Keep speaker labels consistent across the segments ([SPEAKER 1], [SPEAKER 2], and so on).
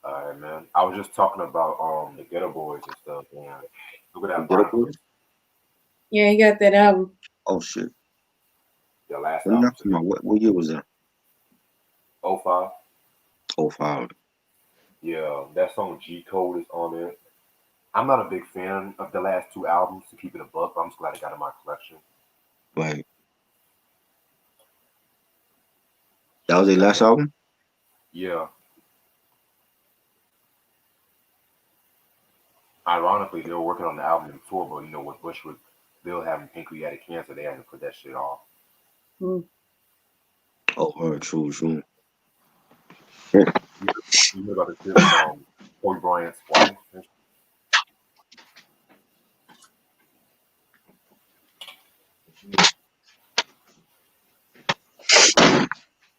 [SPEAKER 1] All right, man. I was just talking about the Ghetto Boys and stuff, man. Look at
[SPEAKER 2] The
[SPEAKER 1] that
[SPEAKER 2] Ghetto
[SPEAKER 1] Brian
[SPEAKER 2] Boys?
[SPEAKER 3] Yeah, he got that album.
[SPEAKER 2] Oh shit.
[SPEAKER 1] their last
[SPEAKER 2] What are you
[SPEAKER 1] album
[SPEAKER 2] talking
[SPEAKER 1] today.
[SPEAKER 2] about? What year was that?
[SPEAKER 1] 05.
[SPEAKER 2] Oh five.
[SPEAKER 1] Yeah, that song G Code is on it. I'm not a big fan of the last two albums to keep it a buck, but I'm just glad it got in my collection.
[SPEAKER 2] Like that was their
[SPEAKER 1] That
[SPEAKER 2] last
[SPEAKER 1] man,
[SPEAKER 2] album?
[SPEAKER 1] yeah. Ironically, they were working on the album before, but with Bush with Bill having pancreatic cancer, they had to put that shit off.
[SPEAKER 3] Mm.
[SPEAKER 2] Oh true. Yeah.
[SPEAKER 1] You you heard about the shit with Kobe Bryant's wife?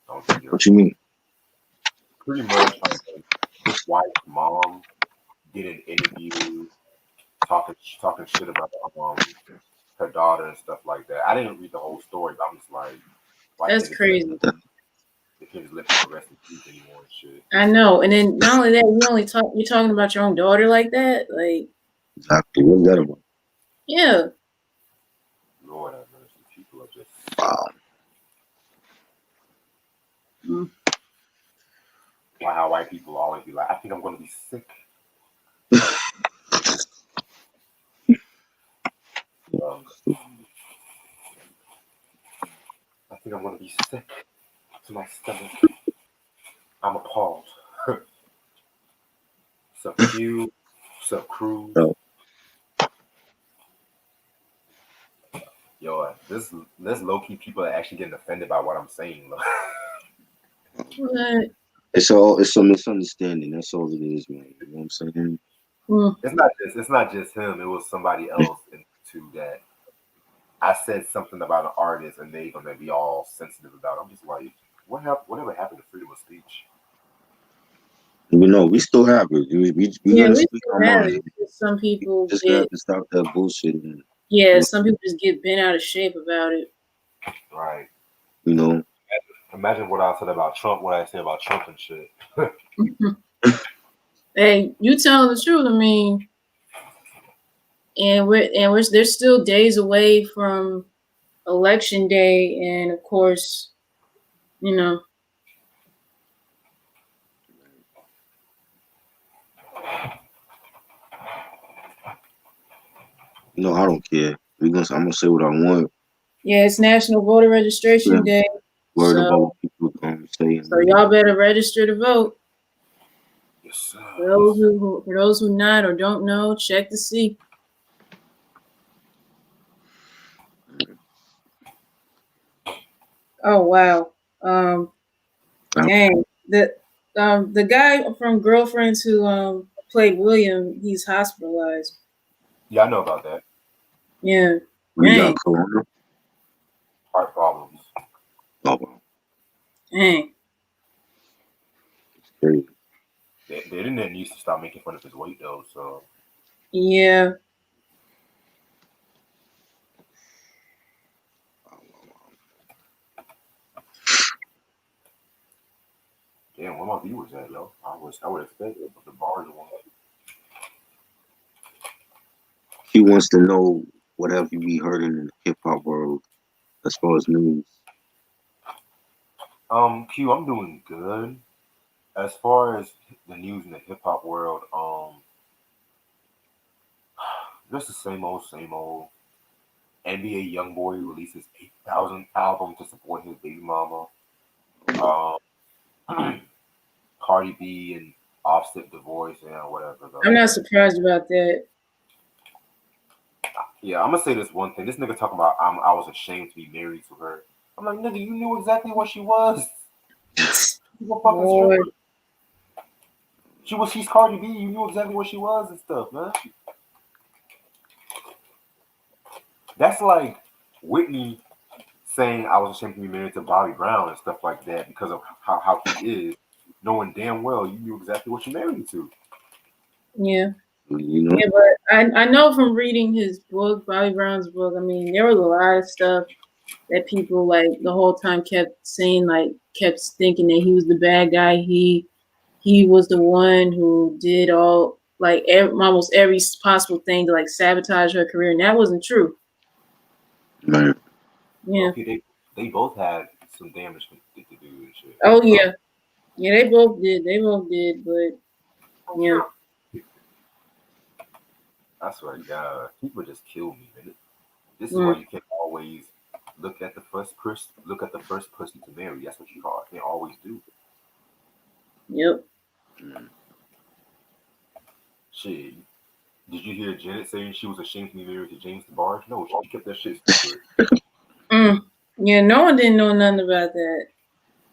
[SPEAKER 1] I don't think you're
[SPEAKER 2] What you mean?
[SPEAKER 1] pretty much his wife's mom did an interview talking shit about her daughter and stuff like that. I didn't read the whole story, but I'm just like, why
[SPEAKER 3] That's
[SPEAKER 1] can't they just
[SPEAKER 3] crazy.
[SPEAKER 1] let people rest in peace anymore and shit?
[SPEAKER 3] I know. And then not only that, you're talking about your own daughter like that? Like,
[SPEAKER 2] Exactly. What's that about?
[SPEAKER 3] yeah.
[SPEAKER 1] Lord have mercy, people are just
[SPEAKER 2] Wow.
[SPEAKER 3] Mm.
[SPEAKER 1] why how white people always be like, I think I'm gonna be sick. Um, I think I'm gonna be sick to my stomach. I'm appalled. Sup Q, sup Cruz.
[SPEAKER 2] No.
[SPEAKER 1] Yo, this low key people are actually getting offended by what I'm saying.
[SPEAKER 3] What?
[SPEAKER 2] It's a misunderstanding. That's all it is, man. You know what I'm saying?
[SPEAKER 3] Mm.
[SPEAKER 1] It's not just him. It was somebody else too that I said something about an artist and they gonna be all sensitive about it. I'm just like, whatever happened to freedom of speech?
[SPEAKER 2] You know, we still have it. We
[SPEAKER 3] Yeah,
[SPEAKER 2] gotta
[SPEAKER 3] we
[SPEAKER 2] speak
[SPEAKER 3] still
[SPEAKER 2] our
[SPEAKER 3] have
[SPEAKER 2] mind.
[SPEAKER 3] it. It's just some
[SPEAKER 2] We
[SPEAKER 3] people
[SPEAKER 2] just have
[SPEAKER 3] get,
[SPEAKER 2] to stop that bullshit and
[SPEAKER 3] yeah,
[SPEAKER 2] you
[SPEAKER 3] some people just get bent out of shape about it.
[SPEAKER 1] Right.
[SPEAKER 2] know,
[SPEAKER 1] Imagine what I said about Trump, what I said about Trump and shit.
[SPEAKER 3] Hey, you telling the truth. I mean, and we're there's still days away from election day, and of course, you know,
[SPEAKER 2] I don't care. I'm gonna say what I want.
[SPEAKER 3] yeah, it's National Voter
[SPEAKER 2] Yeah,
[SPEAKER 3] Registration Day,
[SPEAKER 2] worried about
[SPEAKER 3] so
[SPEAKER 2] what people say and
[SPEAKER 3] so y'all better register to vote.
[SPEAKER 1] Yes, sir.
[SPEAKER 3] For those who not or don't know, check to see. Oh wow, um, dang the guy from Girlfriends who played William, he's hospitalized.
[SPEAKER 1] Yeah, I know about that.
[SPEAKER 3] Yeah,
[SPEAKER 2] we got
[SPEAKER 3] dang,
[SPEAKER 2] corona.
[SPEAKER 1] Heart problems.
[SPEAKER 2] Oh, wow.
[SPEAKER 3] dang.
[SPEAKER 2] It's crazy.
[SPEAKER 1] The internet needs to stop making fun of his weight though. So
[SPEAKER 3] Yeah,
[SPEAKER 1] damn, where my viewers at, yo? I would expect it, but the bars one.
[SPEAKER 2] He wants to know what have you be heard in the hip hop world as far as news.
[SPEAKER 1] Q, I'm doing good. As far as the news in the hip hop world, just the same old, same old. NBA YoungBoy releases 8,000 album to support his baby mama. Um, Cardi B and Offset divorce and whatever
[SPEAKER 3] I'm
[SPEAKER 1] though.
[SPEAKER 3] not surprised about that.
[SPEAKER 1] Yeah, I'm gonna say this one thing. This nigga talking about I was ashamed to be married to her. I'm like, nigga, you knew exactly what she was. She's a fucking
[SPEAKER 3] Lord,
[SPEAKER 1] stripper. She's Cardi B. You knew exactly what she was and stuff, man. That's like Whitney saying I was ashamed to be married to Bobby Brown and stuff like that because of how he is, knowing damn well you knew exactly what you married to.
[SPEAKER 3] yeah.
[SPEAKER 2] You know,
[SPEAKER 3] Yeah, but I know from reading his book, Bobby Brown's book, I mean, there was a lot of stuff that people like the whole time kept saying, like kept thinking that he was the bad guy. He he was the one who did all like almost every possible thing to like sabotage her career, and that wasn't true.
[SPEAKER 2] Right.
[SPEAKER 3] Yeah.
[SPEAKER 1] Okay, they both had some damage to do and shit.
[SPEAKER 3] Oh yeah. Yeah, they both did. They both did, but yeah.
[SPEAKER 1] I swear to God, people just kill me, man. This is why
[SPEAKER 3] Mm,
[SPEAKER 1] you can't always look at the first person to marry. That's what you can't always do.
[SPEAKER 3] yep.
[SPEAKER 2] Mm.
[SPEAKER 1] Shit. Did you hear Janet saying she was ashamed to be married to James DeBarge? No, she kept that shit secret.
[SPEAKER 3] Mm. Yeah, no one didn't know nothing about that.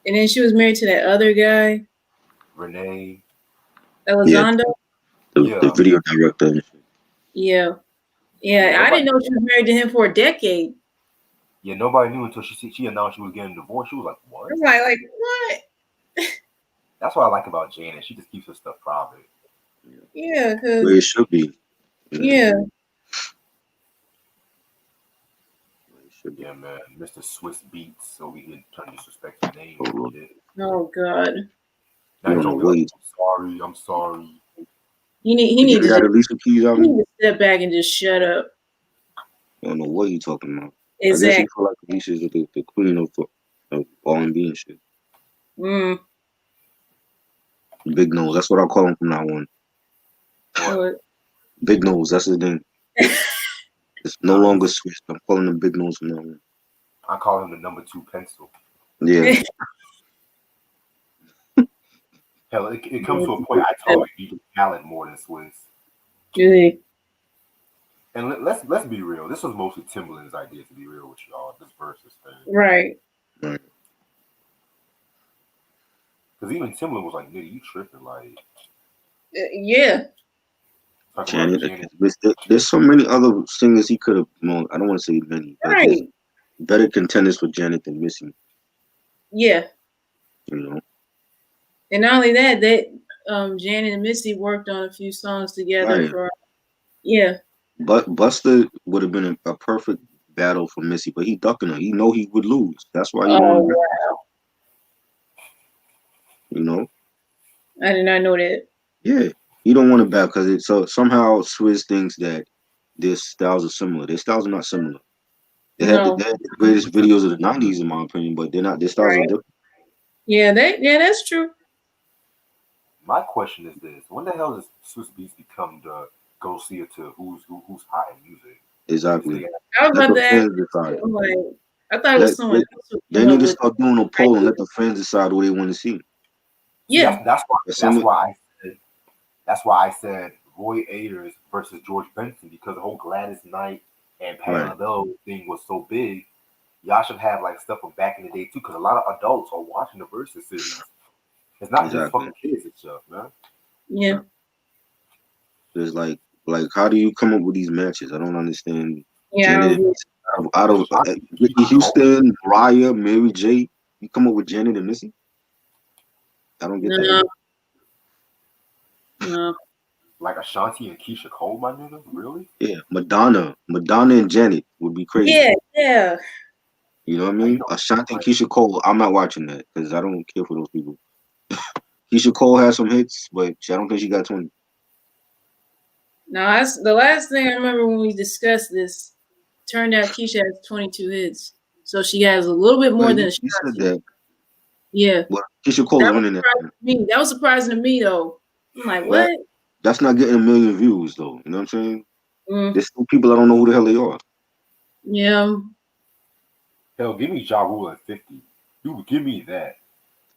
[SPEAKER 3] And then she was married to that other guy,
[SPEAKER 1] Renee,
[SPEAKER 2] Yeah,
[SPEAKER 3] Elizondo.
[SPEAKER 2] the
[SPEAKER 1] yeah,
[SPEAKER 2] video director. And shit.
[SPEAKER 3] Yeah.
[SPEAKER 1] yeah.
[SPEAKER 3] Yeah, I didn't know she was married to him for a decade.
[SPEAKER 1] Nobody knew until she announced she was getting divorced. She was like,
[SPEAKER 3] I'm
[SPEAKER 1] "What?"
[SPEAKER 3] like what?
[SPEAKER 1] That's what I like about Janet. She just keeps her stuff private.
[SPEAKER 3] Yeah,
[SPEAKER 2] Where
[SPEAKER 3] because
[SPEAKER 2] it should be. Yeah,
[SPEAKER 3] yeah.
[SPEAKER 2] where it should be.
[SPEAKER 1] Yeah, man. Mr. Swiss Beats over here trying to disrespect your name
[SPEAKER 2] Oh,
[SPEAKER 1] and
[SPEAKER 2] Lord.
[SPEAKER 1] shit.
[SPEAKER 3] Oh God.
[SPEAKER 1] Now
[SPEAKER 2] You
[SPEAKER 1] he's
[SPEAKER 2] don't know
[SPEAKER 1] gonna be
[SPEAKER 2] what
[SPEAKER 1] like,
[SPEAKER 2] you.
[SPEAKER 1] I'm sorry.
[SPEAKER 3] He
[SPEAKER 2] Did you
[SPEAKER 3] need to
[SPEAKER 2] hear
[SPEAKER 3] just
[SPEAKER 2] that Alicia Keys
[SPEAKER 3] he need
[SPEAKER 2] album?
[SPEAKER 3] to step back and just shut up.
[SPEAKER 2] You don't know what you talking about. I guess he
[SPEAKER 3] Exactly.
[SPEAKER 2] feel like Alicia's the queen of R&B and shit.
[SPEAKER 3] Mm.
[SPEAKER 2] Big Nose. That's what I call him from now on.
[SPEAKER 1] What?
[SPEAKER 3] What?
[SPEAKER 2] Big Nose. That's his name. It's no
[SPEAKER 1] Nah,
[SPEAKER 2] longer Swiss. I'm calling him Big Nose from now on.
[SPEAKER 1] I call him the number 2 pencil.
[SPEAKER 2] Yeah.
[SPEAKER 1] Hell, it comes to a point I tolerate DJ Khaled more than Swiss.
[SPEAKER 3] Really?
[SPEAKER 1] And let's be real. This was mostly Timbaland's idea to be real with y'all. This versus thing,
[SPEAKER 3] Right.
[SPEAKER 2] Right.
[SPEAKER 1] because even Timbaland was like, "Nigga, you tripping?" Like
[SPEAKER 3] Yeah.
[SPEAKER 1] talking about
[SPEAKER 2] Janet.
[SPEAKER 1] Janet.
[SPEAKER 2] There's so many other singers he could have. Well, I don't want to say many, but there's
[SPEAKER 3] Right.
[SPEAKER 2] better contenders for Janet than Missy.
[SPEAKER 3] Yeah.
[SPEAKER 2] You know.
[SPEAKER 3] And not only that, Janet and Missy worked on a few songs together
[SPEAKER 2] Right.
[SPEAKER 3] for yeah.
[SPEAKER 2] But Buster would have been a perfect battle for Missy, but he ducking her. He know he would lose. That's why he
[SPEAKER 3] Oh
[SPEAKER 2] won.
[SPEAKER 3] wow.
[SPEAKER 2] You know.
[SPEAKER 3] I did not know that.
[SPEAKER 2] Yeah. He don't want to battle because it so somehow Swizz thinks that their styles are similar. Their styles are not similar.
[SPEAKER 3] No.
[SPEAKER 2] They had the greatest videos of the '90s, in my opinion, but they're not. Their styles are
[SPEAKER 3] Right.
[SPEAKER 2] different.
[SPEAKER 3] Yeah, that's true.
[SPEAKER 1] My question is this: when the hell does Swiss Beats become the go see to who's hot in music? Is
[SPEAKER 2] Exactly.
[SPEAKER 1] they
[SPEAKER 3] I was
[SPEAKER 2] Let
[SPEAKER 3] about
[SPEAKER 2] the
[SPEAKER 3] to ask
[SPEAKER 2] fans
[SPEAKER 3] you,
[SPEAKER 2] decide.
[SPEAKER 3] I'm like, I thought it was someone else who
[SPEAKER 2] They
[SPEAKER 3] came
[SPEAKER 2] need
[SPEAKER 3] up
[SPEAKER 2] to
[SPEAKER 3] with
[SPEAKER 2] start doing a
[SPEAKER 3] the
[SPEAKER 2] poll and
[SPEAKER 3] idea.
[SPEAKER 2] let the fans decide what they want to see.
[SPEAKER 1] see
[SPEAKER 3] Yeah.
[SPEAKER 2] The
[SPEAKER 1] that's
[SPEAKER 2] same.
[SPEAKER 1] why I said Roy Ayers versus George Benson because the whole Gladys Knight and Patti
[SPEAKER 2] Right.
[SPEAKER 1] LaBelle thing was so big. Y'all should have like stuff from back in the day too, because a lot of adults are watching the Versus series. It's not just
[SPEAKER 2] Exactly.
[SPEAKER 1] fucking kids and stuff, man.
[SPEAKER 3] Yeah.
[SPEAKER 2] There's like how do you come up with these matches? I don't understand.
[SPEAKER 3] Yeah, I don't
[SPEAKER 2] Janet
[SPEAKER 3] get it.
[SPEAKER 2] out of Whitney Houston, Mariah, Mary J. You come up with Janet and Missy? I don't get that
[SPEAKER 3] No,
[SPEAKER 2] either.
[SPEAKER 3] no.
[SPEAKER 1] Like Ashanti and Keisha Cole, my nigga. Really?
[SPEAKER 2] Yeah, Madonna and Janet would be crazy.
[SPEAKER 3] Yeah, yeah.
[SPEAKER 2] You know what I
[SPEAKER 1] How you
[SPEAKER 2] mean?
[SPEAKER 1] know?
[SPEAKER 2] Ashanti and
[SPEAKER 1] Like,
[SPEAKER 2] Keisha Cole. I'm not watching that because I don't care for those people. Keisha Cole has some hits, but I don't think she got 20.
[SPEAKER 3] No, that's the last thing I remember when we discussed this. Turned out Keisha has 22 hits, so she has a little bit more
[SPEAKER 2] But
[SPEAKER 3] than
[SPEAKER 2] you said
[SPEAKER 3] Ashanti.
[SPEAKER 2] that.
[SPEAKER 3] Yeah,
[SPEAKER 2] Well, Keisha Cole
[SPEAKER 3] that
[SPEAKER 2] is
[SPEAKER 3] was
[SPEAKER 2] winning that.
[SPEAKER 3] surprising to me. That was surprising to me though. I'm like,
[SPEAKER 2] That
[SPEAKER 3] what?
[SPEAKER 2] that's not getting a million views though. You know what I'm saying?
[SPEAKER 3] Mm,
[SPEAKER 2] There's still people that don't know who the hell they are.
[SPEAKER 3] yeah,
[SPEAKER 1] hell, give me Ja Rule at 50. Dude, give me that.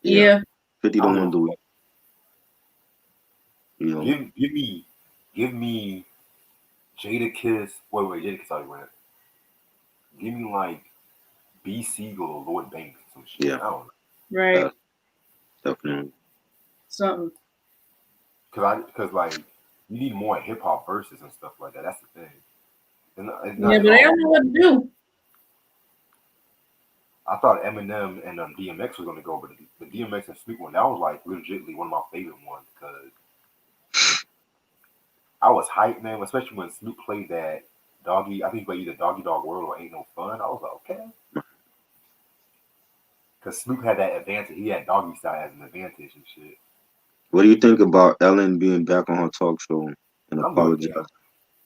[SPEAKER 2] Yeah,
[SPEAKER 3] yeah.
[SPEAKER 2] 50
[SPEAKER 1] I
[SPEAKER 2] don't
[SPEAKER 1] don't
[SPEAKER 2] want
[SPEAKER 1] give
[SPEAKER 2] to
[SPEAKER 1] a
[SPEAKER 2] do
[SPEAKER 1] fuck.
[SPEAKER 2] it. You know,
[SPEAKER 1] Give me Jada Kiss. Wait, Jada Kiss already went. Give me like B Siegel or Lloyd Banks or some shit.
[SPEAKER 2] yeah,
[SPEAKER 1] I don't know.
[SPEAKER 3] Right.
[SPEAKER 2] definitely.
[SPEAKER 3] Something.
[SPEAKER 1] Cause like you need more hip hop verses and stuff like that. That's the thing. It's
[SPEAKER 3] Yeah,
[SPEAKER 1] not
[SPEAKER 3] but
[SPEAKER 1] just
[SPEAKER 3] they
[SPEAKER 1] all.
[SPEAKER 3] don't know what to do.
[SPEAKER 1] I thought Eminem and DMX was gonna go, but the DMX and Snoop one that was like legitimately one of my favorite ones because I was hyped, man. Especially when Snoop played that Doggy. I think he played either Doggy Dog World or Ain't No Fun. I was like, okay, because Snoop had that advantage. He had Doggy Style as an advantage and shit.
[SPEAKER 2] What do you think about Ellen being back on her talk show and
[SPEAKER 1] I'm good with that.
[SPEAKER 2] apologizing?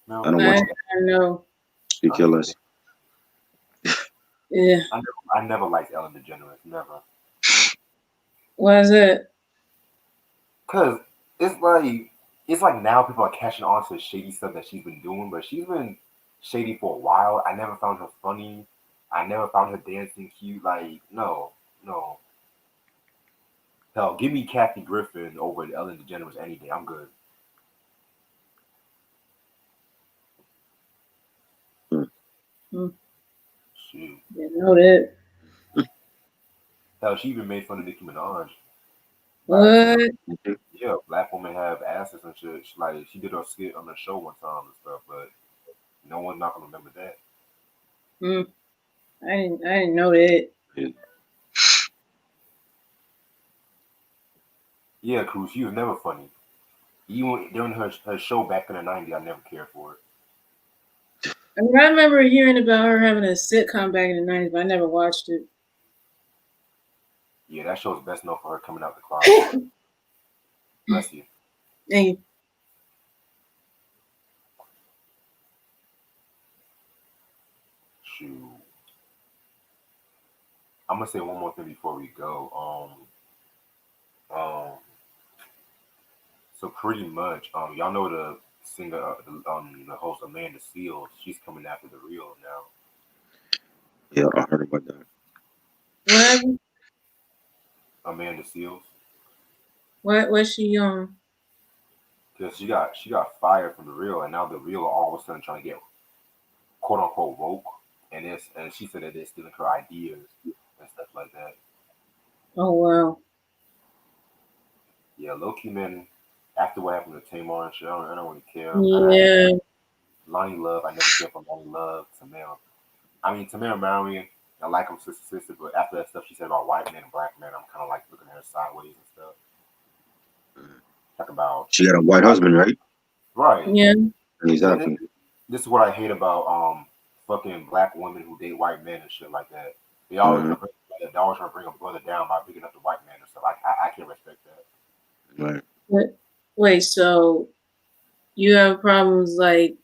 [SPEAKER 1] No,
[SPEAKER 2] I don't
[SPEAKER 3] I
[SPEAKER 2] watch
[SPEAKER 3] don't know.
[SPEAKER 2] Speak
[SPEAKER 1] I'm
[SPEAKER 2] Your
[SPEAKER 1] good with
[SPEAKER 2] Less.
[SPEAKER 1] that.
[SPEAKER 3] Yeah.
[SPEAKER 1] I never liked Ellen DeGeneres, never.
[SPEAKER 3] Why is that?
[SPEAKER 1] Cause it's like now people are catching on to the shady stuff that she's been doing, but she's been shady for a while. I never found her funny. I never found her dancing cute. Like no, no. Hell, give me Kathy Griffin over Ellen DeGeneres any day. I'm good.
[SPEAKER 2] Hmm.
[SPEAKER 3] Hmm.
[SPEAKER 1] Shoot.
[SPEAKER 3] Didn't know that.
[SPEAKER 1] Hell, she even made fun of Nicki Minaj by saying,
[SPEAKER 3] What?
[SPEAKER 2] Okay.
[SPEAKER 1] "Yeah, black women have asses and shit." She did a skit on the show one time and stuff, but no one's not gonna remember that.
[SPEAKER 3] Hmm. I didn't know that.
[SPEAKER 2] Yeah.
[SPEAKER 1] Yeah, Cruz, she was never funny. Even during her show back in the '90s, I never cared for it.
[SPEAKER 3] I mean, I remember hearing about her having a sitcom back in the '90s, but I never watched it.
[SPEAKER 1] Yeah, that show's best known for her coming out the closet. Bless you.
[SPEAKER 3] And
[SPEAKER 1] Shoot. I'm gonna say one more thing before we go. So pretty much, y'all know the singer, the host Amanda Seales. She's coming after the real now.
[SPEAKER 2] Yeah, I heard about that.
[SPEAKER 3] what happened?
[SPEAKER 1] Amanda Seales,
[SPEAKER 3] What was she on?
[SPEAKER 1] because she got fired from the real, and now the real are all of a sudden trying to get quote unquote woke, and she said that they're stealing her ideas and stuff like that.
[SPEAKER 3] Oh wow.
[SPEAKER 1] Yeah, low key man. After what happened to Tamar and shit, I don't really care.
[SPEAKER 3] Yeah.
[SPEAKER 1] Lonnie Love, I never cared for Lonnie Love. Tamara Marion, I like him sister, but after that stuff she said about white men and black men, I'm kind of like looking at her sideways and stuff. Talk about
[SPEAKER 2] She got a white husband, right?
[SPEAKER 1] right.
[SPEAKER 3] Yeah.
[SPEAKER 1] Th-
[SPEAKER 2] Exactly.
[SPEAKER 1] This is what I hate about fucking black women who date white men and shit like that.
[SPEAKER 2] Hmm.
[SPEAKER 1] They always trying to bring a brother down by picking up the white man and stuff. I can't respect that.
[SPEAKER 2] Right.
[SPEAKER 3] What? Wait. So you have problems like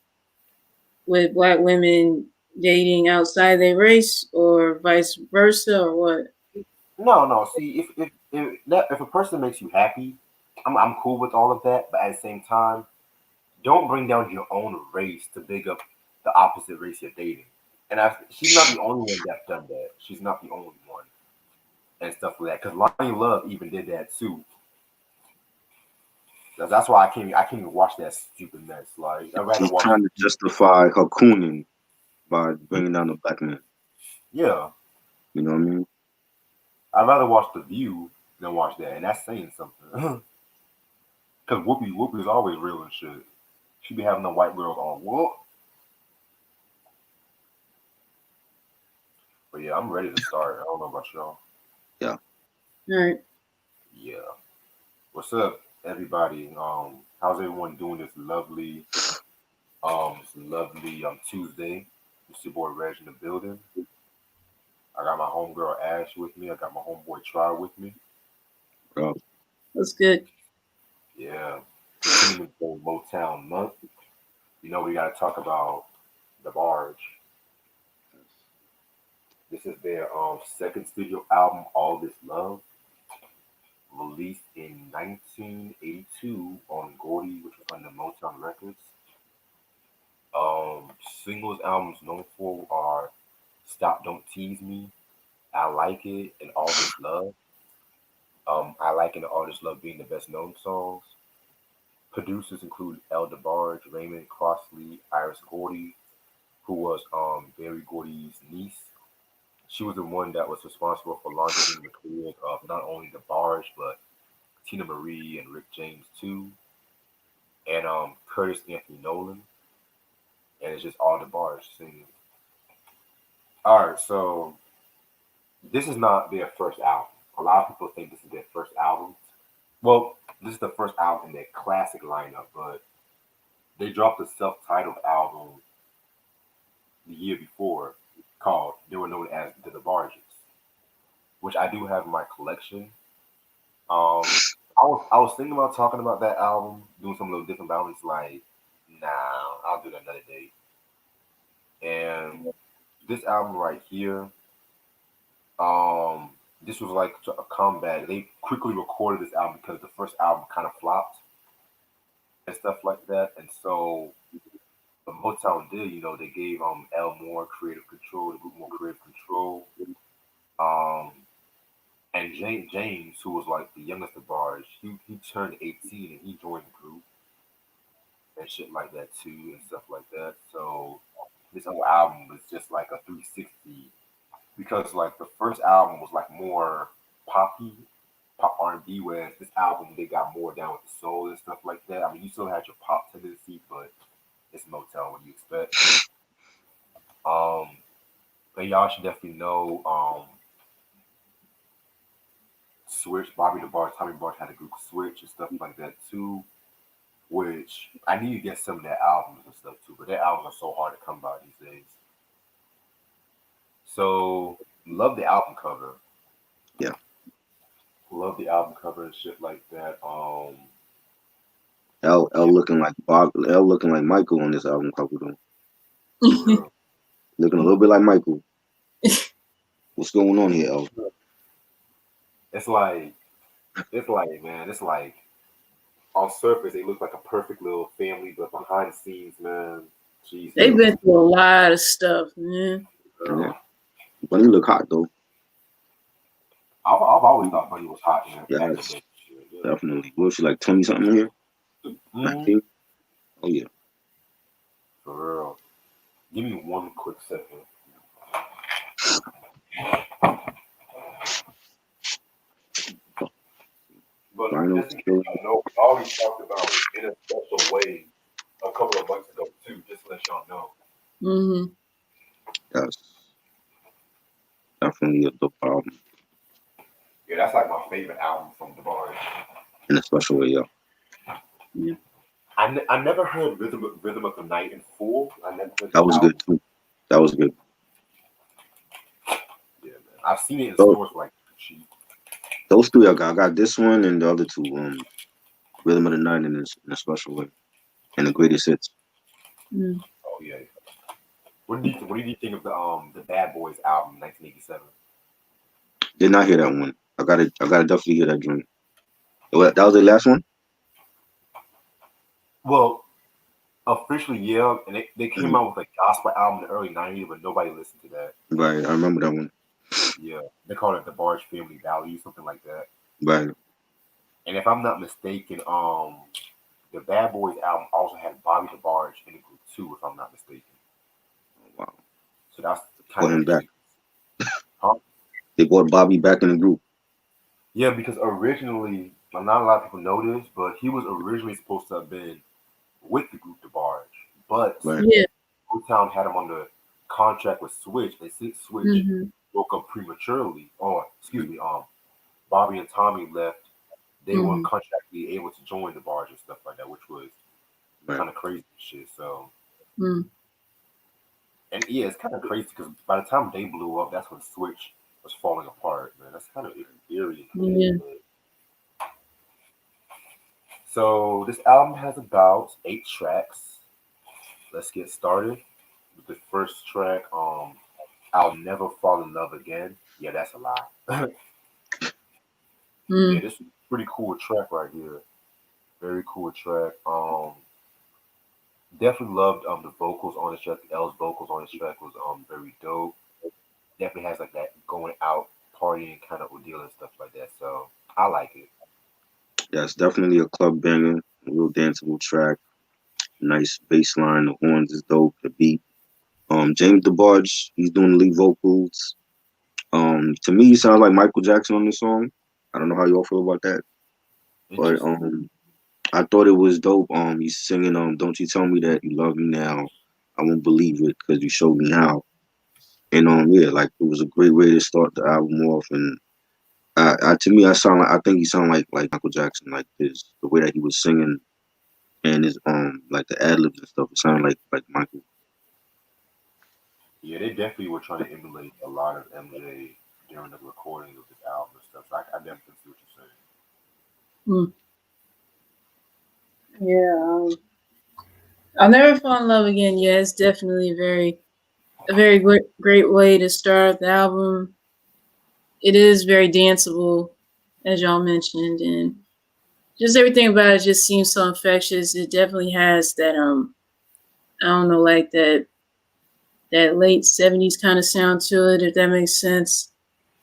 [SPEAKER 3] with black women dating outside their race, or vice versa, or what?
[SPEAKER 1] No, no. See, if a person makes you happy, I'm cool with all of that. But at the same time, don't bring down your own race to big up the opposite race you're dating. And she's not the only one that's done that. She's not the only one and stuff like that. Because Lonnie Love even did that too. That's why I can't even watch that stupid mess. Like I'd rather
[SPEAKER 2] She's
[SPEAKER 1] watch.
[SPEAKER 2] trying to justify her cooning by bringing down the black man.
[SPEAKER 1] Yeah,
[SPEAKER 2] You know what I mean?
[SPEAKER 1] I'd rather watch The View than watch that, and that's saying something. Because Whoopi is always real and shit. She be having the white girls on whoop. But yeah, I'm ready to start. I don't know about y'all.
[SPEAKER 2] Yeah.
[SPEAKER 3] All right.
[SPEAKER 1] Yeah. What's up, everybody? How's everyone doing this lovely Tuesday? It's your boy Reg in the building. I got my homegirl Ash with me. I got my homeboy Try with me.
[SPEAKER 2] Bro.
[SPEAKER 3] That's good.
[SPEAKER 1] Yeah. Continuing for Motown month. We gotta talk about DeBarge. This is their second studio album, All This Love, released in 1982 on Gordy, which was under Motown Records. Singles albums known for are Stop Don't Tease Me, I Like It, and All This Love. I Like It and All This Love being the best known songs. Producers include El DeBarge, Raymond Crossley, Iris Gordy, who was Barry Gordy's niece. She was the one that was responsible for launching the careers of not only DeBarge but Tina Marie and Rick James too, and Curtis Anthony Nolan, and it's just all DeBarge singing. All right, so this is not their first album. A lot of people think this is their first album. Well, this is the first album in their classic lineup, but they dropped a self-titled album the year before called they were known as the DeBarges, which I do have in my collection. I was thinking about talking about that album, doing some little different albums. Like, nah, I'll do that another day. And this album right here, um, this was like a comeback. They quickly recorded this album because the first album kind of flopped and stuff like that. And so the Motown did, they gave L more creative control, the group more creative control. Um, and James, who was like the youngest of Barge, he turned 18 and he joined the group and shit like that too and stuff like that. So this whole album was just like a 360 because like the first album was like more poppy, pop R&B, whereas this album they got more down with the soul and stuff like that. I mean, you still had your pop tendency, but it's Motown what you expect. Um, and y'all should definitely know Switch, Bobby DeBarge, Tommy DeBarge had a group Switch and stuff like that too. Which I need to get some of their albums and stuff too, but their albums are so hard to come by these days. So love the album cover.
[SPEAKER 2] Yeah.
[SPEAKER 1] Love the album cover and shit like that.
[SPEAKER 2] L
[SPEAKER 1] Yeah,
[SPEAKER 2] looking like Bob. L looking like Michael on this album cover though.
[SPEAKER 1] for real.
[SPEAKER 2] Looking a little bit like Michael. What's going on here, L?
[SPEAKER 1] It's like man, it's like on surface they look like a perfect little family, but behind the scenes, man, Jesus.
[SPEAKER 3] They've been through a lot of stuff, man.
[SPEAKER 2] Yeah. But he look hot though.
[SPEAKER 1] I've always thought Bunny was hot back in the
[SPEAKER 2] Yes,
[SPEAKER 1] day. Yeah.
[SPEAKER 2] definitely. What was she like 20 something here?
[SPEAKER 1] Mm-hmm.
[SPEAKER 2] 19? Oh yeah.
[SPEAKER 1] For real. Give me one quick second. But
[SPEAKER 2] Final
[SPEAKER 1] just in case
[SPEAKER 2] kill.
[SPEAKER 1] y'all know, we already talked about it in a special way a couple of months ago too, just to let y'all know.
[SPEAKER 3] Mm-hmm.
[SPEAKER 2] Yes. Definitely a dope album.
[SPEAKER 1] Yeah, that's like my favorite album from DeBarge.
[SPEAKER 2] In a special way, yeah.
[SPEAKER 3] Yeah.
[SPEAKER 1] I never heard Rhythm of the Night in full. I never heard
[SPEAKER 2] That
[SPEAKER 1] the
[SPEAKER 2] was
[SPEAKER 1] album.
[SPEAKER 2] good too. That was good.
[SPEAKER 1] Yeah, man. I've seen it in
[SPEAKER 2] So
[SPEAKER 1] stores for like cheap.
[SPEAKER 2] those three I got this one and the other two, Rhythm of the Night in a special way. And the greatest hits.
[SPEAKER 3] Mm.
[SPEAKER 1] Oh yeah. What did you think of the Bad Boys album, 1987?
[SPEAKER 2] Did not hear that one. I gotta definitely hear that joint. That was the last one?
[SPEAKER 1] Well, officially, yeah, and they came
[SPEAKER 2] Mhm.
[SPEAKER 1] out with a gospel album in the early '90s, but nobody listened to that.
[SPEAKER 2] Right, I remember that one.
[SPEAKER 1] Yeah, they called it the Barge Family Value, something like that.
[SPEAKER 2] Right.
[SPEAKER 1] And if I'm not mistaken, the Bad Boys album also had Bobby DeBarge in the group too, if I'm not mistaken.
[SPEAKER 2] Wow.
[SPEAKER 1] So that's kind
[SPEAKER 2] Brought
[SPEAKER 1] of
[SPEAKER 2] him back.
[SPEAKER 1] interesting. Huh?
[SPEAKER 2] They brought Bobby back in the group.
[SPEAKER 1] Yeah, because originally, not a lot of people know this, but he was originally supposed to have been with the group DeBarge, but
[SPEAKER 2] Right.
[SPEAKER 3] Yeah.
[SPEAKER 1] Motown had him under contract with Switch, and since Switch
[SPEAKER 3] Mm-hmm.
[SPEAKER 1] broke up prematurely, or excuse me, Bobby and Tommy left, they weren't
[SPEAKER 3] Mm-hmm.
[SPEAKER 1] contractually able to join the Barge and stuff like that, which was
[SPEAKER 2] Right.
[SPEAKER 1] kind of crazy shit. So,
[SPEAKER 3] Mm.
[SPEAKER 1] and yeah, it's kind of crazy because by the time they blew up, that's when Switch was falling apart, man. That's kind of eerie and crazy.
[SPEAKER 3] Yeah.
[SPEAKER 1] But so this album has about 8 tracks. Let's get started with the first track. I'll never fall in love again. Yeah, that's a lie. Yeah,
[SPEAKER 3] Mm.
[SPEAKER 1] this is a pretty cool track right here. Very cool track. Definitely loved the vocals on this track. L's vocals on this track was very dope. Definitely has like that going out partying kind of deal and stuff like that. So I like it.
[SPEAKER 2] Yeah, it's definitely a club banger, a real danceable track. Nice bass line, the horns is dope, the beat. James DeBarge, he's doing the lead vocals. To me, he sounds like Michael Jackson on this song. I don't know how you all feel about that, but
[SPEAKER 1] Interesting.
[SPEAKER 2] I thought it was dope. He's singing "Don't You Tell Me That You Love Me Now." I won't believe it because you showed me how. And yeah, like it was a great way to start the album off. And to me, I think he sounded like Michael Jackson, like his the way that he was singing and his like the ad libs and stuff. It sounded like Michael.
[SPEAKER 1] Yeah, they definitely were trying to emulate a lot of MJ during the recording of this album and stuff. So I definitely see what you're saying.
[SPEAKER 3] Mm. Yeah. I'll never fall in love again. Yeah, it's definitely a very great way to start the album. It is very danceable, as y'all mentioned, and just everything about it just seems so infectious. It definitely has that I don't know, like that late '70s kind of sound to it, if that makes sense.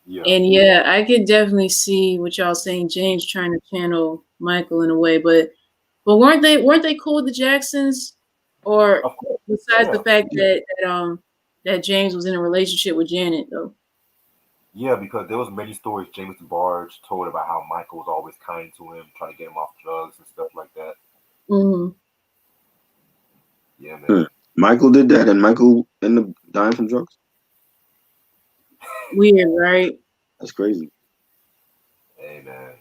[SPEAKER 1] Yeah,
[SPEAKER 3] And yeah, I could definitely see what y'all saying. James trying to channel Michael in a way, but weren't they cool with the Jacksons? Or
[SPEAKER 1] of course.
[SPEAKER 3] besides the
[SPEAKER 1] Yeah,
[SPEAKER 3] fact that James was in a relationship with Janet though.
[SPEAKER 1] yeah, because there was many stories James DeBarge told about how Michael was always kind to him, trying to get him off drugs and stuff like that.
[SPEAKER 3] Hmm.
[SPEAKER 1] Yeah,
[SPEAKER 2] Hmm.
[SPEAKER 1] man.
[SPEAKER 2] Michael did that, and Michael ended up dying from drugs.
[SPEAKER 3] Weird, right?
[SPEAKER 2] That's crazy.
[SPEAKER 1] Hey, man,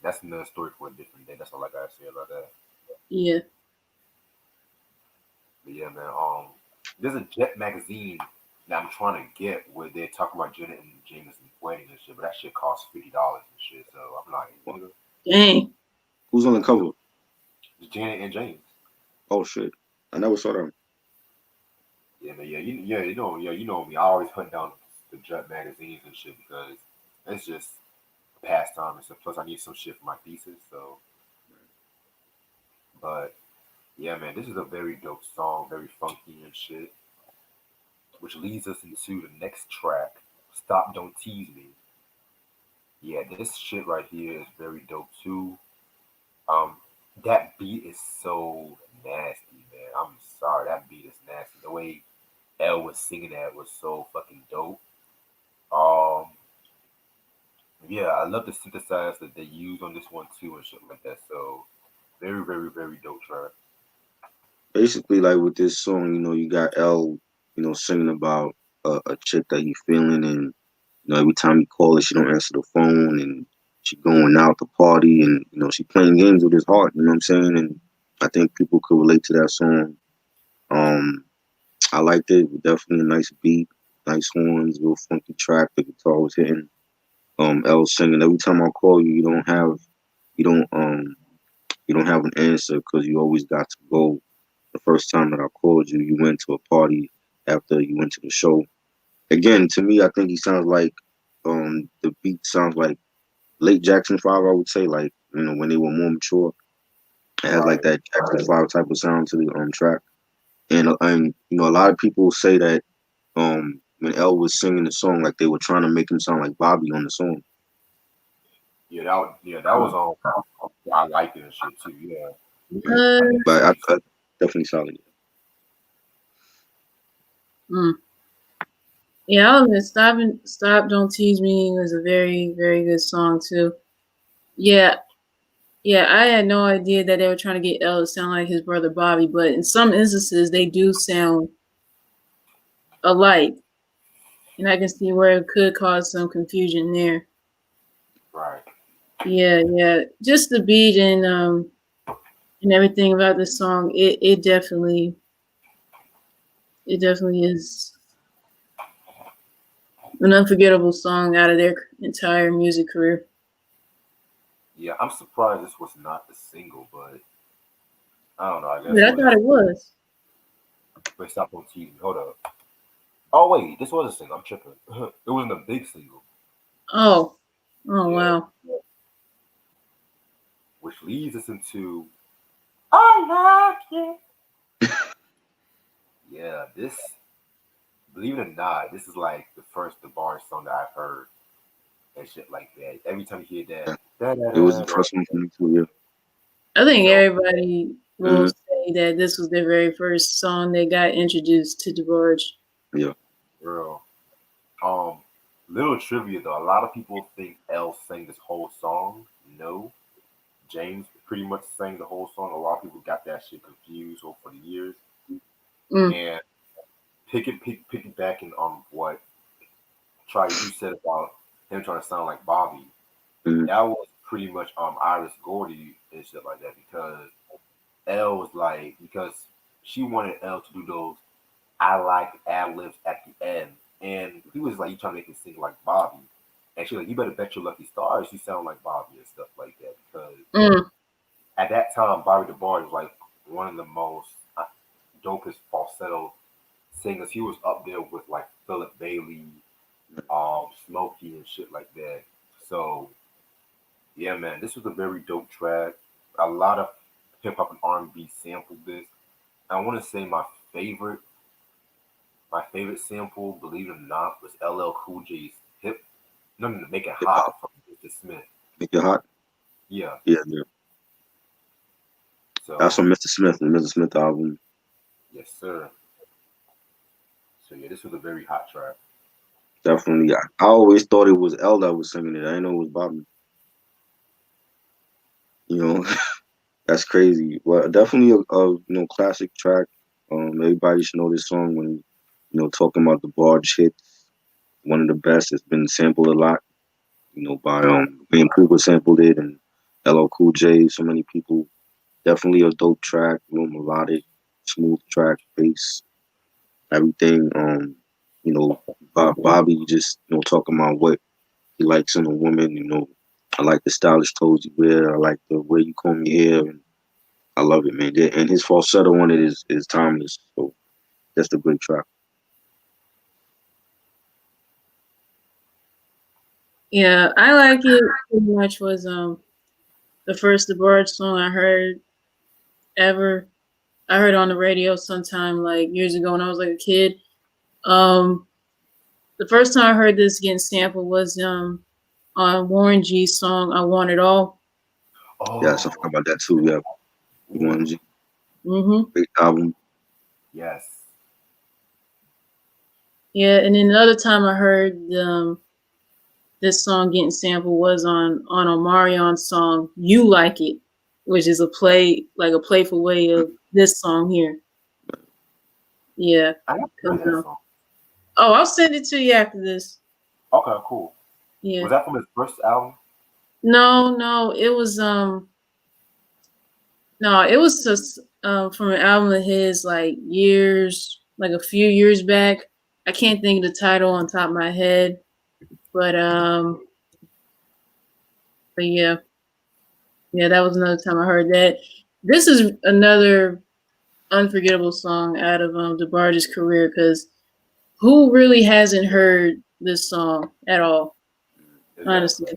[SPEAKER 1] that's another story for a different day. That's all I gotta say about that.
[SPEAKER 3] Yeah.
[SPEAKER 1] But yeah, man. There's a Jet magazine that I'm trying to get where they're talking about Janet and Jameson wedding and shit, but that shit costs $50 and shit. So I'm like,
[SPEAKER 2] Wow.
[SPEAKER 1] nigga,
[SPEAKER 3] Dang.
[SPEAKER 2] Who's on the
[SPEAKER 1] nigga,
[SPEAKER 2] cover?
[SPEAKER 1] it's Janet and James.
[SPEAKER 2] Oh shit! I never saw that.
[SPEAKER 1] Yeah, man. You know me. I always hunt down the Jet magazines and shit because it's just a pastime and stuff. Plus, I need some shit for my thesis. So, but yeah, man, this is a very dope song, very funky and shit, which leads us into the next track. Stop, Don't Tease Me. Yeah, this shit right here is very dope too. Um, that beat is so nasty, man. I'm sorry, that beat is nasty. The way L was singing that was so fucking dope. Um, yeah, I love the synthesizer that they use on this one too and shit like that. So very, very, very dope track.
[SPEAKER 2] Basically, like with this song, you got L, singing about a chick that you feeling, and every time you call her, she don't answer the phone, and she going out to party, and she playing games with his heart. You know what I'm saying? And I think people could relate to that song. Um, I liked it. Definitely a nice beat, nice horns, real funky track. The guitar was hitting. L singing. Every time I call you, you don't um you don't have an answer because you always got to go. The first time that I called you, you went to a party after you went to the show. Again, to me, I think he sounds like the beat sounds like late Jackson 5, I would say, like, when they were more mature. It has like
[SPEAKER 1] Right.
[SPEAKER 2] that Jackson 5 type of sound to the track. And a lot of people say that when L was singing the song, like they were trying to make him sound like Bobby on the song.
[SPEAKER 1] Yeah, that was I liked it and shit too. Yeah,
[SPEAKER 2] Right.
[SPEAKER 1] I
[SPEAKER 2] But
[SPEAKER 1] definitely.
[SPEAKER 2] I definitely solid.
[SPEAKER 3] Mm. Yeah, I'll admit, Stop, Don't Tease Me was a very, very good song too. Yeah, yeah, I had no idea that they were trying to get L to sound like his brother Bobby, but in some instances they do sound alike, and I can see where it could cause some confusion there.
[SPEAKER 1] Right.
[SPEAKER 3] Yeah, yeah, just the beat and everything about this song, it definitely is an unforgettable song out of their entire music career.
[SPEAKER 1] Yeah, I'm surprised this was not the single, but I don't know. I guess
[SPEAKER 3] But I
[SPEAKER 1] what it
[SPEAKER 3] thought
[SPEAKER 1] is.
[SPEAKER 3] it was.
[SPEAKER 1] But stop on TV. Hold up. Oh wait, this was a single. I'm tripping. It wasn't a big single.
[SPEAKER 3] Oh, oh
[SPEAKER 1] Yeah,
[SPEAKER 3] wow.
[SPEAKER 1] which leads us into I like it. Yeah, this. Believe it or not, this is like the first DeBarge song that I've heard and shit like that. Every time you hear that,
[SPEAKER 2] Yeah.
[SPEAKER 1] da da
[SPEAKER 2] It was
[SPEAKER 1] da
[SPEAKER 2] the
[SPEAKER 1] da,
[SPEAKER 2] first one for me too,
[SPEAKER 3] I think
[SPEAKER 1] so
[SPEAKER 3] everybody
[SPEAKER 2] yeah.
[SPEAKER 3] will say that this was their very first song they got introduced to DeBarge.
[SPEAKER 2] Yeah.
[SPEAKER 1] real. Um, little trivia though, a lot of people think L sang this whole song. No, James pretty much sang the whole song. A lot of people got that shit confused over the years.
[SPEAKER 3] Mm,
[SPEAKER 1] And piggybacking on what Try you said about him trying to sound like Bobby,
[SPEAKER 2] Mhm.
[SPEAKER 1] that was pretty much Iris Gordy and shit like that because L was like because she wanted L to do those I like ad libs at the end, and he was like, "You trying to make it sing like Bobby," And she's like, "You better bet your lucky stars you sound like Bobby and stuff like that." Because
[SPEAKER 3] Mm.
[SPEAKER 1] at that time, Bobby DeBarge was like one of the most dopest falsetto singers. He was up there with like Philip Bailey, Smokey, and shit like that. So yeah, man, this was a very dope track. A lot of hip hop and R&B sampled this. I want to say my favorite sample, believe it or not, was LL Cool J's "Hip." No, no, no, "Make It
[SPEAKER 2] Hip hop,
[SPEAKER 1] Hot" from Mr. Smith.
[SPEAKER 2] make it hot.
[SPEAKER 1] Yeah.
[SPEAKER 2] Yeah, yeah. That's
[SPEAKER 1] So
[SPEAKER 2] from Mr. Smith, the Mr. Smith album.
[SPEAKER 1] yes, sir. So yeah, this was a very hot track.
[SPEAKER 2] Definitely. I always thought it was L that was singing it. I didn't know it was Bobby. You know, that's crazy. Well, definitely classic track. Everybody should know this song when talking about the Barge hit. One of the best. It's been sampled a lot. By Wayne Cooper sampled it and LL Cool J. So many people. Definitely a dope track. Real melodic, smooth track, bass, everything. Bobby just talking about what he likes in a woman. I like the stylish clothes you wear. I like the way you comb your hair, and I love it, man. And his falsetto on it is timeless. So that's a great track.
[SPEAKER 3] Yeah, I like it pretty much. Was the first DeBarge song I heard ever. I heard it on the radio sometime like years ago when I was like a kid. Um, the first time I heard this getting sampled was on Warren G's song "I Want It All."
[SPEAKER 2] Yes, I forgot
[SPEAKER 1] Oh,
[SPEAKER 2] about that too. Yeah,
[SPEAKER 1] ooh,
[SPEAKER 3] Hmm.
[SPEAKER 2] great album.
[SPEAKER 1] yes.
[SPEAKER 3] Yeah, and then another time I heard this song getting sampled was on Omarion's song "You Like It," which is a playful way of this song here. Yeah.
[SPEAKER 1] I never
[SPEAKER 3] 'Cause,
[SPEAKER 1] heard that song.
[SPEAKER 3] oh, I'll send it to you after this.
[SPEAKER 1] Okay, cool.
[SPEAKER 3] Yeah.
[SPEAKER 1] Was that from his first album?
[SPEAKER 3] No, no, it was no, it was just from an album of his like a few years back. I can't think of the title on top of my head, but but yeah, yeah, that was another time I heard that. This is another unforgettable song out of DeBarge's career because who really hasn't heard this song at all?
[SPEAKER 1] Exactly.
[SPEAKER 3] Honestly,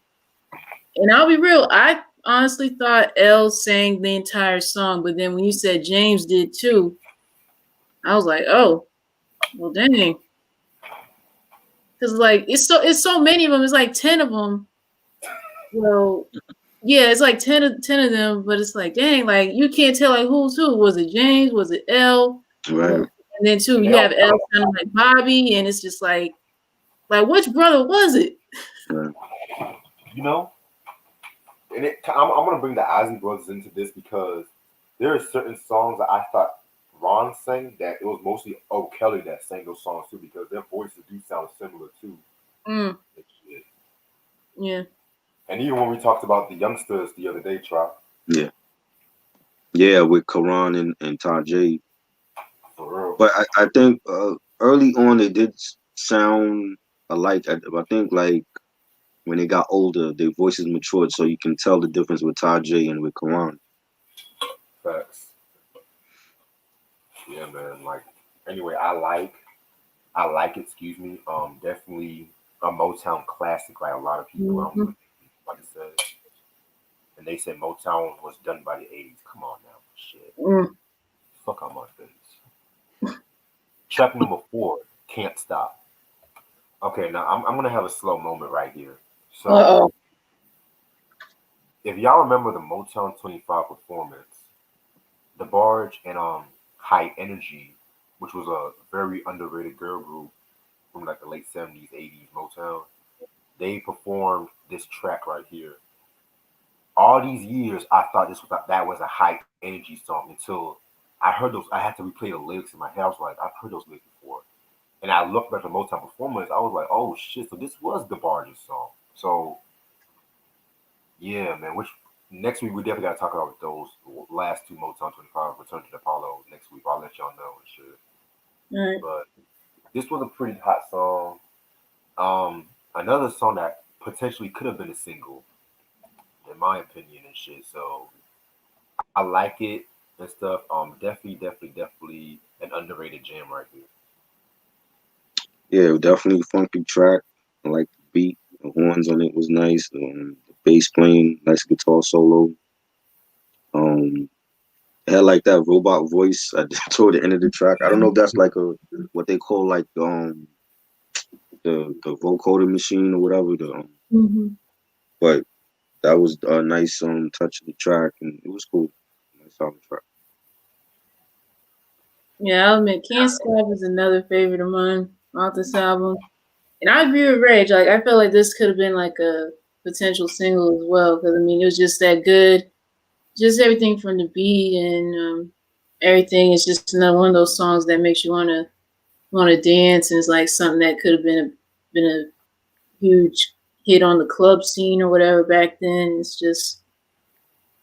[SPEAKER 3] and I'll be real, I honestly thought L sang the entire song, but then when you said James did too, I was like, oh, well, dang, because like it's so many of them. It's like 10 of them. Well, yeah, it's like 10 of them, but it's like, dang, like you can't tell like who's who. Was it James? Was it L?
[SPEAKER 2] Right.
[SPEAKER 3] And then too,
[SPEAKER 1] And they
[SPEAKER 3] you
[SPEAKER 1] all
[SPEAKER 3] have
[SPEAKER 1] sound
[SPEAKER 3] L sounding like Bobby, and it's just like which brother was it?
[SPEAKER 2] Right.
[SPEAKER 1] you know, and I'm gonna bring the Ozzy brothers into this because there are certain songs that I thought Ron sang that it was mostly O. Kelly that sang those songs too because their voices do sound similar too.
[SPEAKER 3] Mm,
[SPEAKER 1] And shit.
[SPEAKER 3] yeah.
[SPEAKER 1] And even when we talked about the youngsters the other day, Try,
[SPEAKER 2] Yeah. Yeah, with Karan and Tajay.
[SPEAKER 1] for real.
[SPEAKER 2] But I think early on they did sound alike. I think like when they got older, their voices matured, so you can tell the difference with Tajay and with Karan.
[SPEAKER 1] Facts. Yeah, man. Like, anyway, I like it. Excuse me. Definitely a Motown classic. Like a lot of people around me,
[SPEAKER 3] Hmm.
[SPEAKER 1] like I said, and they said Motown was done by the '80s. Come on now, shit.
[SPEAKER 3] Mm.
[SPEAKER 1] Fuck on my face. Track number four, Can't Stop. Okay, now I'm gonna have a slow moment right here.
[SPEAKER 3] Uh
[SPEAKER 1] So,
[SPEAKER 3] oh.
[SPEAKER 1] if y'all remember the Motown 25 performance, the Barge and High Energy, which was a very underrated girl group from like the late '70s, '80s Motown, they performed this track right here. All these years, I thought that was a high energy song until I heard those. I had to replay the lyrics in my head. I was like, I've heard those lyrics before. And I looked back at the Motown performance. I was like, oh shit! So this was the Barges song. So yeah, man. Which next week we definitely got to talk about those last two Motown 25 Return to the Apollo next week. I'll let y'all know and shit.
[SPEAKER 3] All right.
[SPEAKER 1] But this was a pretty hot song. Another song that potentially could have been a single, in my opinion and shit. So I like it and stuff. Definitely an underrated jam right here.
[SPEAKER 2] Yeah, definitely funky track. I like the beat. The horns on it was nice. The bass playing, nice guitar solo. Um, it had like that robot voice toward the end of the track. I don't know if that's like a what they call like the vocoder machine or whatever.
[SPEAKER 3] Hmm.
[SPEAKER 2] But that was a nice touch of the track, and it was cool. Nice solid track.
[SPEAKER 3] Yeah, I'll admit, Can't Stop is another favorite of mine off this album. And I agree with Rage. Like, I felt like this could have been like a potential single as well. Because, I mean, it was just that good. Just everything from the beat and everything. It's just another one of those songs that makes you want to dance. And it's like something that could have been a huge hit on the club scene or whatever back then. It's just,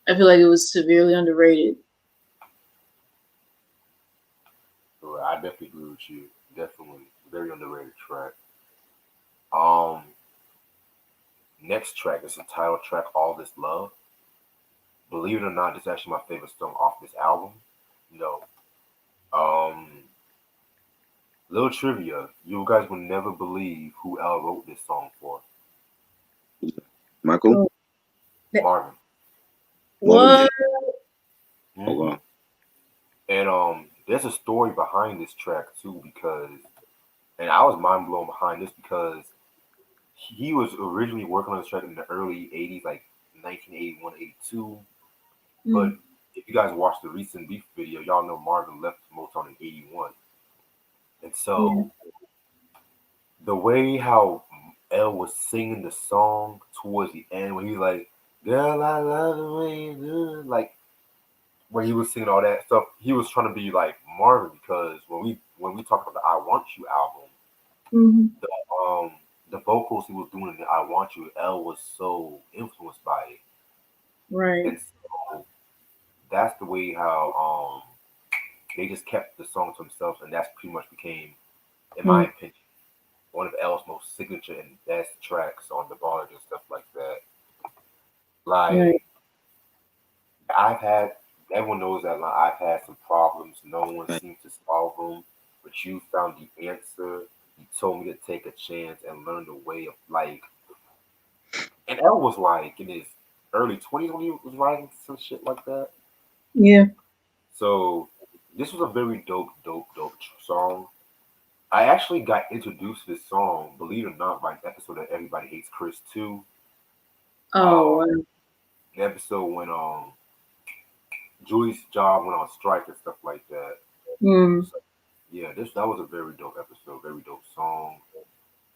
[SPEAKER 3] I feel like it was severely underrated.
[SPEAKER 1] So I definitely agree with you. Definitely very underrated track. Um, Next track is the title track, "All This Love." Believe it or not, this is actually my favorite song off this album. You know, um, little trivia: you guys will never believe who L wrote this song for.
[SPEAKER 2] Michael,
[SPEAKER 3] Oh,
[SPEAKER 1] Marvin.
[SPEAKER 2] Marvin
[SPEAKER 3] what?
[SPEAKER 2] Gaye. Oh
[SPEAKER 1] Hmm.
[SPEAKER 2] wow,
[SPEAKER 1] And there's a story behind this track too, because and I was mind blown behind this because he was originally working on this track in the early '80s, like 1981, '82. But
[SPEAKER 3] Mm,
[SPEAKER 1] if you guys watch the recent Beef video, y'all know Marvin left Motown in '81, and
[SPEAKER 3] yeah.
[SPEAKER 1] so the way how L was singing the song towards the end, when he was like, "Girl, I love the way you do," it," like when he was singing all that stuff, he was trying to be like Marvin because when we talk about the "I Want You" album,
[SPEAKER 3] Hmm.
[SPEAKER 1] the the vocals he was doing in the "I Want You," L was so influenced by it,
[SPEAKER 3] Right.
[SPEAKER 1] and so that's the way how they just kept the song to themselves, and that's pretty much became, in my
[SPEAKER 3] Mm,
[SPEAKER 1] opinion, one of L's most signature and best tracks on DeBarge and stuff like that.
[SPEAKER 3] right.
[SPEAKER 1] Like I've had, everyone knows that like, I've had some problems. No one
[SPEAKER 2] right.
[SPEAKER 1] seems to solve them, but you found the answer. You told me to take a chance and learn the way of like. And L was like in his early 20s when he was writing some shit like that.
[SPEAKER 3] Yeah.
[SPEAKER 1] So this was a very dope song. I actually got introduced to this song, believe it or not, by an episode of Everybody Hates Chris 2.
[SPEAKER 3] Oh,
[SPEAKER 1] Um,
[SPEAKER 3] wow.
[SPEAKER 1] the episode when Julie's job went on strike and stuff like that.
[SPEAKER 3] Mm,
[SPEAKER 1] So yeah, this that was a very dope episode, very dope song.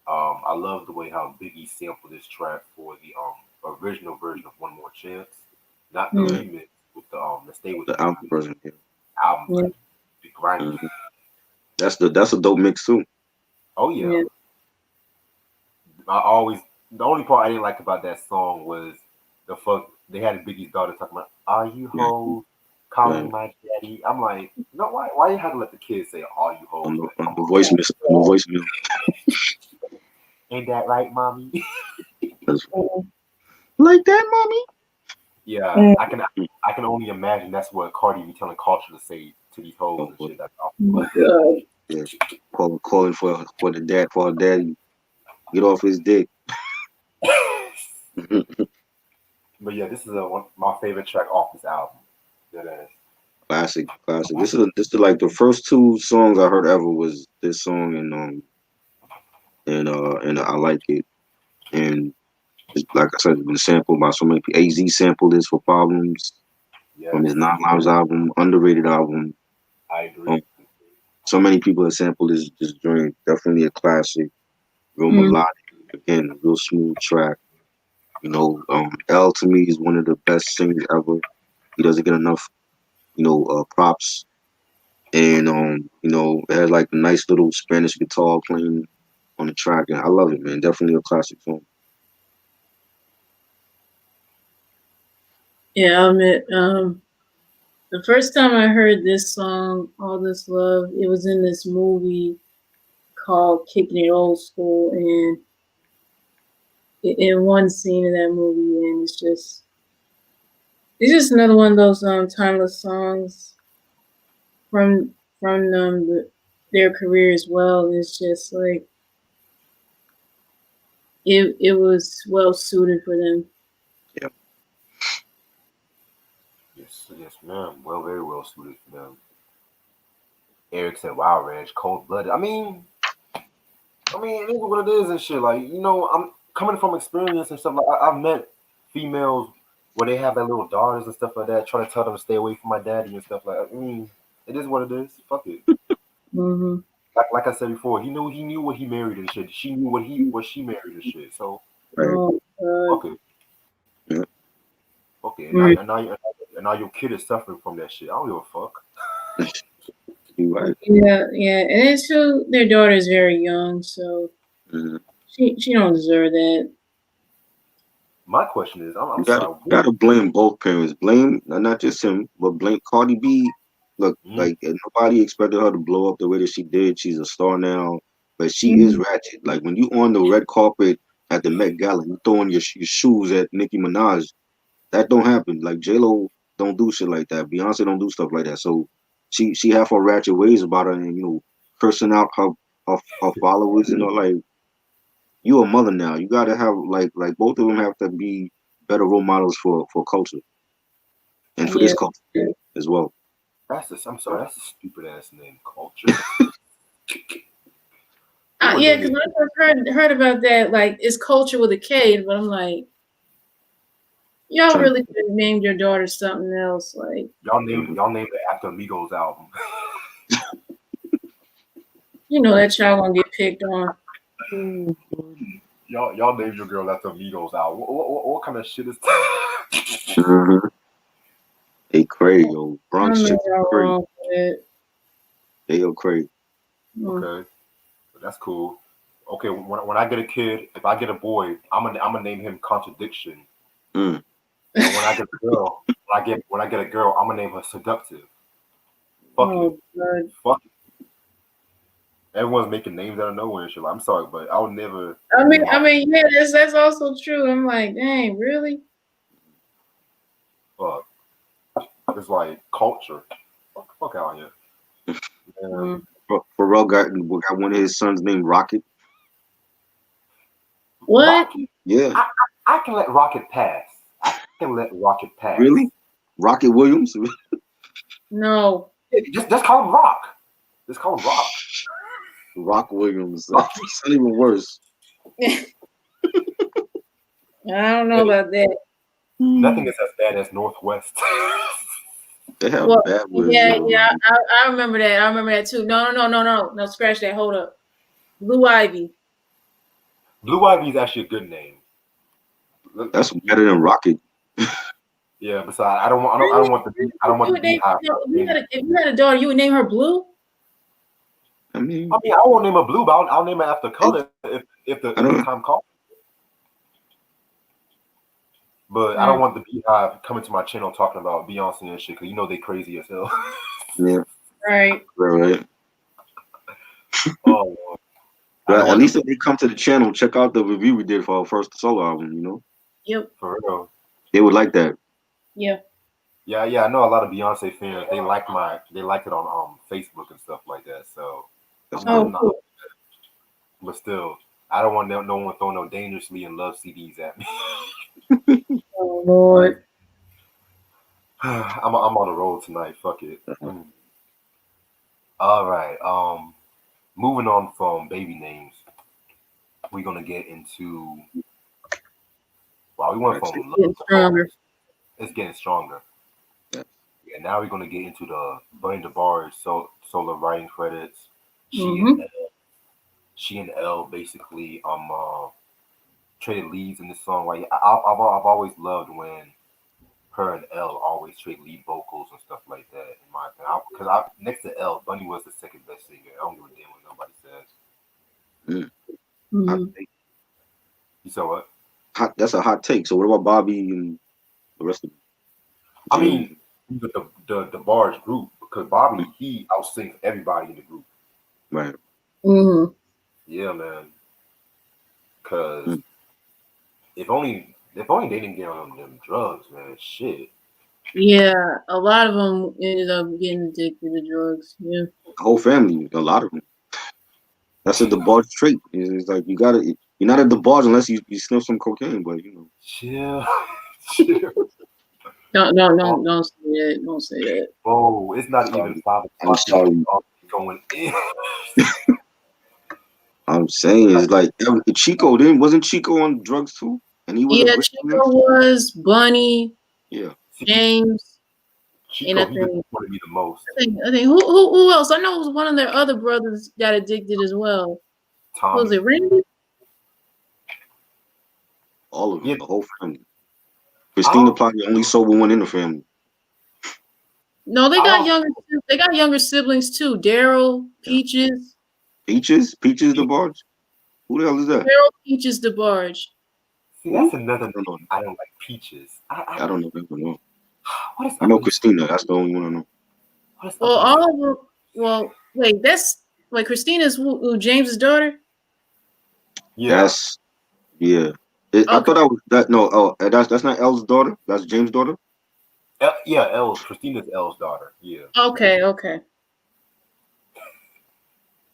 [SPEAKER 1] I love the way how Biggie sampled this track for the original version of One More Chance, not the
[SPEAKER 3] mm,
[SPEAKER 2] Right.
[SPEAKER 1] remix with the Stay With
[SPEAKER 2] The
[SPEAKER 1] Me,
[SPEAKER 2] album version. Yeah.
[SPEAKER 1] album
[SPEAKER 3] yeah.
[SPEAKER 1] version. Big grimy.
[SPEAKER 2] Mhm. That's a dope mix too.
[SPEAKER 1] Oh yeah,
[SPEAKER 3] Yeah.
[SPEAKER 1] I always the only part I didn't like about that song was the fuck they had Biggie's daughter talking about "Are you
[SPEAKER 2] Yeah.
[SPEAKER 1] hoes calling
[SPEAKER 2] Right.
[SPEAKER 1] my daddy?" I'm like, no, why you have to let the kids say "Are you hoes?" Like,
[SPEAKER 2] On
[SPEAKER 1] come
[SPEAKER 2] the
[SPEAKER 1] on,
[SPEAKER 2] voicemail.
[SPEAKER 1] ain't that right, mommy?
[SPEAKER 2] That's
[SPEAKER 3] Mm,
[SPEAKER 2] like that, mommy.
[SPEAKER 1] Yeah,
[SPEAKER 3] mm,
[SPEAKER 1] I can only imagine that's what Cardi be telling Culture to say to these hoes
[SPEAKER 2] Oh,
[SPEAKER 1] and
[SPEAKER 2] boy.
[SPEAKER 1] shit. That's all.
[SPEAKER 3] oh my God.
[SPEAKER 2] Yeah. Calling for the dad for her daddy. Get off his dick.
[SPEAKER 1] But yeah, this is my favorite track off this album. That is.
[SPEAKER 2] Classic, classic. This is like the first two songs I heard ever was this song and I like it. And it's, like I said, it's been sampled by so many people. AZ sampled this for Problems from
[SPEAKER 1] Yes,
[SPEAKER 2] his Nine Lives album, underrated album.
[SPEAKER 1] I
[SPEAKER 2] Um,
[SPEAKER 1] agree.
[SPEAKER 2] so many people have sampled this joint. Definitely a classic, real
[SPEAKER 3] Mm,
[SPEAKER 2] melodic. Again, real smooth track. L to me is one of the best singers ever. He doesn't get enough, props. And it has like a nice little Spanish guitar playing on the track, and I love it, man. Definitely a classic song.
[SPEAKER 3] yeah, I'll admit, the first time I heard this song, All This Love, it was in this movie called Kicking It Old School. And in one scene of that movie, and it's just another one of those timeless songs from their career as well. It's just like it was well suited for them.
[SPEAKER 2] Yeah.
[SPEAKER 1] Yes, ma'am. Well, very well suited for them. Eric said, "Wow, Reg, cold blooded." I mean, it is what it is and shit. Like, I'm coming from experience and stuff. Like, I've met females where they have their little daughters and stuff like that, trying to tell them to stay away from my daddy and stuff like that. I mean, it is what it is. Fuck it.
[SPEAKER 3] Mm-hmm.
[SPEAKER 1] Like I said before, he knew what he married and shit. She knew what she married and shit. So
[SPEAKER 2] Right.
[SPEAKER 3] Oh God.
[SPEAKER 1] fuck it.
[SPEAKER 2] Yeah.
[SPEAKER 1] Fuck it.
[SPEAKER 3] Mm.
[SPEAKER 1] And now your kid is suffering from that shit. I don't give a fuck.
[SPEAKER 2] You right.
[SPEAKER 3] Yeah, and it's too. Their daughter is very young, so
[SPEAKER 2] Mhm.
[SPEAKER 3] she don't deserve that.
[SPEAKER 1] My question is, I'm
[SPEAKER 2] You gotta
[SPEAKER 1] sorry.
[SPEAKER 2] gotta blame both parents. Blame not just him, but blame Cardi B. Look,
[SPEAKER 1] Mhm.
[SPEAKER 2] like nobody expected her to blow up the way that she did. She's a star now, but she is
[SPEAKER 3] Mhm.
[SPEAKER 2] ratchet. Like when you on the red carpet at the Met Gala, you throwing your shoes at Nicki Minaj. That don't happen. Like J Lo don't do shit like that. Beyonce don't do stuff like that. So she have her ratchet ways about her, and cursing out her followers. Like you a mother now. You gotta have like both of them have to be better role models for culture and for
[SPEAKER 3] Yeah.
[SPEAKER 2] this culture as well.
[SPEAKER 1] I'm sorry. That's a stupid ass name, Culture. Who would
[SPEAKER 3] Yeah,
[SPEAKER 1] name
[SPEAKER 3] because
[SPEAKER 1] it?
[SPEAKER 3] when I first heard about that, like it's culture with a K, but I'm like, y'all
[SPEAKER 2] Trying
[SPEAKER 3] really could have named your daughter something else. Like,
[SPEAKER 1] Y'all named it after Migos album.
[SPEAKER 3] that child gonna get picked on.
[SPEAKER 1] Y'all named your girl after Migos album. What kind of shit is that?
[SPEAKER 2] hmm They crazy, yo.
[SPEAKER 3] I
[SPEAKER 2] Bronx
[SPEAKER 3] don't know
[SPEAKER 2] chicks
[SPEAKER 3] y'all
[SPEAKER 2] crazy.
[SPEAKER 3] wrong for that.
[SPEAKER 2] They go crazy.
[SPEAKER 3] Mm.
[SPEAKER 1] Okay, that's cool. Okay, when I get a kid, if I get a boy, I'm gonna name him Contradiction.
[SPEAKER 2] Mm.
[SPEAKER 1] And when I get a girl, when I get a girl, I'm gonna name her Seductive. Fuck it,
[SPEAKER 3] Oh God.
[SPEAKER 1] fuck it. Everyone's making names out of nowhere and shit. Like, I'm sorry, but I would never
[SPEAKER 3] I mean,
[SPEAKER 1] name my
[SPEAKER 3] yeah, that's also true. I'm like, dang, really?
[SPEAKER 1] fuck. It's like culture. Fuck out here. Man,
[SPEAKER 3] Mm.
[SPEAKER 2] Pharrell got one of his sons named Rocket.
[SPEAKER 3] What?
[SPEAKER 1] Rocket.
[SPEAKER 2] Yeah,
[SPEAKER 1] I can let Rocket pass. I can let Rocket pass.
[SPEAKER 2] really? Rocket Williams.
[SPEAKER 3] No.
[SPEAKER 1] Just call him Rock. Just call him Rock.
[SPEAKER 2] Rock Williams. It's not even worse.
[SPEAKER 3] I don't know about that.
[SPEAKER 1] Nothing is as bad as Northwest.
[SPEAKER 2] They have
[SPEAKER 3] Well,
[SPEAKER 2] bad words.
[SPEAKER 3] yeah, I remember that. I remember that too. No, scratch that. Hold up. Blue Ivy.
[SPEAKER 1] Blue Ivy is actually a good name.
[SPEAKER 2] That's better than Rocket.
[SPEAKER 1] Yeah, besides, I don't
[SPEAKER 3] Really?
[SPEAKER 1] want the
[SPEAKER 3] You would name,
[SPEAKER 1] beehive.
[SPEAKER 3] if you had a daughter, you would name her Blue?
[SPEAKER 2] I mean,
[SPEAKER 1] I won't name her Blue, but I'll name her after
[SPEAKER 2] it,
[SPEAKER 1] color if
[SPEAKER 2] I
[SPEAKER 1] the
[SPEAKER 2] don't.
[SPEAKER 1] time calls. But I
[SPEAKER 3] Mm,
[SPEAKER 1] don't want the beehive coming to my channel talking about Beyonce and shit because they crazy as hell.
[SPEAKER 2] Yeah,
[SPEAKER 3] right.
[SPEAKER 2] right.
[SPEAKER 1] Oh, Lord. I don't
[SPEAKER 2] But at
[SPEAKER 1] want
[SPEAKER 2] least
[SPEAKER 1] them
[SPEAKER 2] if they come to the channel, check out the review we did for our first solo album.
[SPEAKER 3] Yep.
[SPEAKER 1] for real.
[SPEAKER 2] They would like that.
[SPEAKER 3] Yeah.
[SPEAKER 1] Yeah. I know a lot of Beyonce fans. They liked it on Facebook and stuff like that. So
[SPEAKER 2] That's
[SPEAKER 3] Oh,
[SPEAKER 1] I'm
[SPEAKER 2] good.
[SPEAKER 1] not,
[SPEAKER 3] cool.
[SPEAKER 1] but still, I don't want no one throwing no dangerously in love CDs at me.
[SPEAKER 3] Oh, Lord.
[SPEAKER 1] I'm on the road tonight. Fuck it. All right. Moving on from baby names, we're gonna get into. Wow, we went
[SPEAKER 2] That's it.
[SPEAKER 1] from love
[SPEAKER 3] Getting
[SPEAKER 1] to
[SPEAKER 3] stronger.
[SPEAKER 1] hoes. It's getting stronger.
[SPEAKER 2] Yeah.
[SPEAKER 1] Yeah, now we're gonna get into the Bunny DeBarge solo writing credits. She and
[SPEAKER 3] Mm-hmm.
[SPEAKER 1] she and L basically traded leads in this song. Like I've always loved when her and L always trade lead vocals and stuff like that. In my opinion, because next to L, Bunny was the second best singer. I don't give a damn what nobody says.
[SPEAKER 2] Mm. Hot
[SPEAKER 3] Mm-hmm.
[SPEAKER 2] take.
[SPEAKER 1] You saw what?
[SPEAKER 2] That's a hot take. So what about Bobby and the rest of them?
[SPEAKER 1] I
[SPEAKER 2] Jane?
[SPEAKER 1] mean, the Barge group because Bobby he outsings everybody in the group.
[SPEAKER 2] Right.
[SPEAKER 3] Mm-hmm.
[SPEAKER 1] Yeah, man. Cause
[SPEAKER 2] Mm.
[SPEAKER 1] if only they didn't get on them drugs, man. Shit.
[SPEAKER 3] Yeah, a lot of them ended up getting addicted to drugs. Yeah.
[SPEAKER 2] The whole family, a lot of them. That's a DeBarge trait. It's like you gotta. You're not a DeBarge unless you sniff some cocaine, but you know.
[SPEAKER 1] Chill. Chill.
[SPEAKER 3] Don't say that. Don't say that.
[SPEAKER 1] Oh, it's not even
[SPEAKER 2] Sorry.
[SPEAKER 1] 5 o'clock
[SPEAKER 2] I'm
[SPEAKER 1] and you
[SPEAKER 2] sorry.
[SPEAKER 1] already going in.
[SPEAKER 2] I'm saying it's like Chico. Then wasn't Chico on drugs too? And he was a
[SPEAKER 3] Yeah,
[SPEAKER 2] great
[SPEAKER 3] Chico
[SPEAKER 2] lyrics.
[SPEAKER 3] was Bunny,
[SPEAKER 2] Yeah.
[SPEAKER 1] See,
[SPEAKER 3] James, and
[SPEAKER 1] Chico, he disappointed me the most.
[SPEAKER 3] I think who else? I know it was one of their other brothers got addicted as well. What was
[SPEAKER 1] Tommy.
[SPEAKER 3] it Randy?
[SPEAKER 2] All of
[SPEAKER 1] Yeah,
[SPEAKER 2] them, the whole family.
[SPEAKER 1] I
[SPEAKER 2] Christina
[SPEAKER 1] don't.
[SPEAKER 2] probably the only sober one in the family.
[SPEAKER 3] No, they
[SPEAKER 1] I
[SPEAKER 3] got
[SPEAKER 1] don't.
[SPEAKER 3] younger. They got younger siblings too. Daryl,
[SPEAKER 2] Yeah.
[SPEAKER 3] Peaches,
[SPEAKER 2] Peaches the barge. Who the hell is that?
[SPEAKER 3] Daryl, Peaches, DeBarge.
[SPEAKER 1] See, that's
[SPEAKER 2] Who?
[SPEAKER 1] another
[SPEAKER 2] I don't
[SPEAKER 1] name
[SPEAKER 2] know.
[SPEAKER 1] I don't like. Peaches.
[SPEAKER 2] I don't know that one. No.
[SPEAKER 1] What is
[SPEAKER 2] I know
[SPEAKER 1] up with
[SPEAKER 2] Christina. That's the only one I know.
[SPEAKER 1] what is up
[SPEAKER 3] Well,
[SPEAKER 1] with these?
[SPEAKER 3] all of them. Well, wait, that's wait. Christina's James's daughter.
[SPEAKER 1] Yeah,
[SPEAKER 2] That's yeah. I
[SPEAKER 3] Okay,
[SPEAKER 2] thought that was that. No, oh, that's not Elle's daughter. That's James' daughter.
[SPEAKER 1] Yeah. L's Christina's L's daughter. Yeah,
[SPEAKER 3] okay.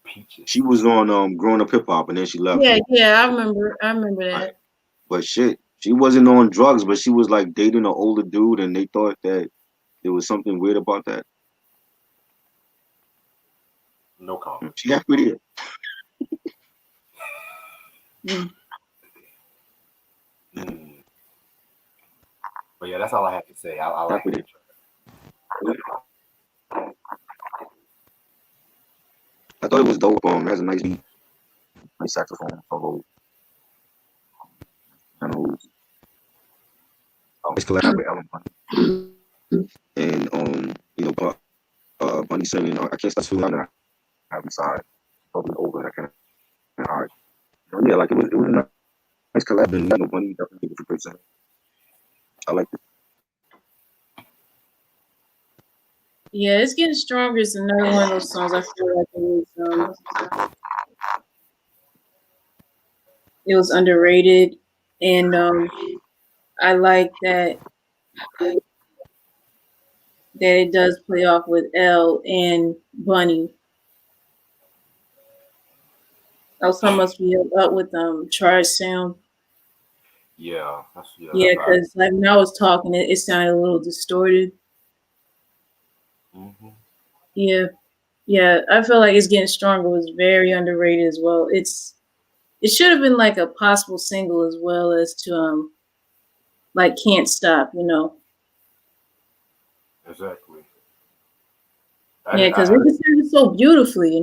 [SPEAKER 2] She
[SPEAKER 1] Peaches.
[SPEAKER 2] was on Growing Up Hip Hop, and then she left.
[SPEAKER 3] Yeah. I remember
[SPEAKER 2] Right.
[SPEAKER 3] that.
[SPEAKER 2] But shit, she wasn't on drugs, but she was like dating an older dude, and they thought that there was something weird about that.
[SPEAKER 1] No comment.
[SPEAKER 2] She happy there.
[SPEAKER 3] Mm.
[SPEAKER 1] Mm. But yeah, that's all I have to say. I like
[SPEAKER 2] Happy
[SPEAKER 1] that
[SPEAKER 2] there.
[SPEAKER 1] track.
[SPEAKER 2] I thought it was dope. It has a nice beat, nice saxophone solo. And nice collab with Ellen and Bunny singing. I can't stop feeling that I have inside. Over and over, that kind of hard. Yeah, like it was a nice collab, and Bunny definitely was a great singer. I like it.
[SPEAKER 3] Yeah, it's getting stronger. It's another one of those songs. I feel like it was underrated, and I like that it does play off with L and Bunny. Also, must be up with Charge Sound.
[SPEAKER 1] That's
[SPEAKER 3] Yeah,
[SPEAKER 1] all right.
[SPEAKER 3] because like when I was talking, it sounded a little distorted.
[SPEAKER 1] Mm-hmm.
[SPEAKER 3] Yeah, yeah. I feel like it's getting stronger. It was very underrated as well. It should have been like a possible single as well as to like Can't Stop.
[SPEAKER 1] Exactly.
[SPEAKER 3] Yeah, because
[SPEAKER 1] I
[SPEAKER 3] it just sounded so beautifully.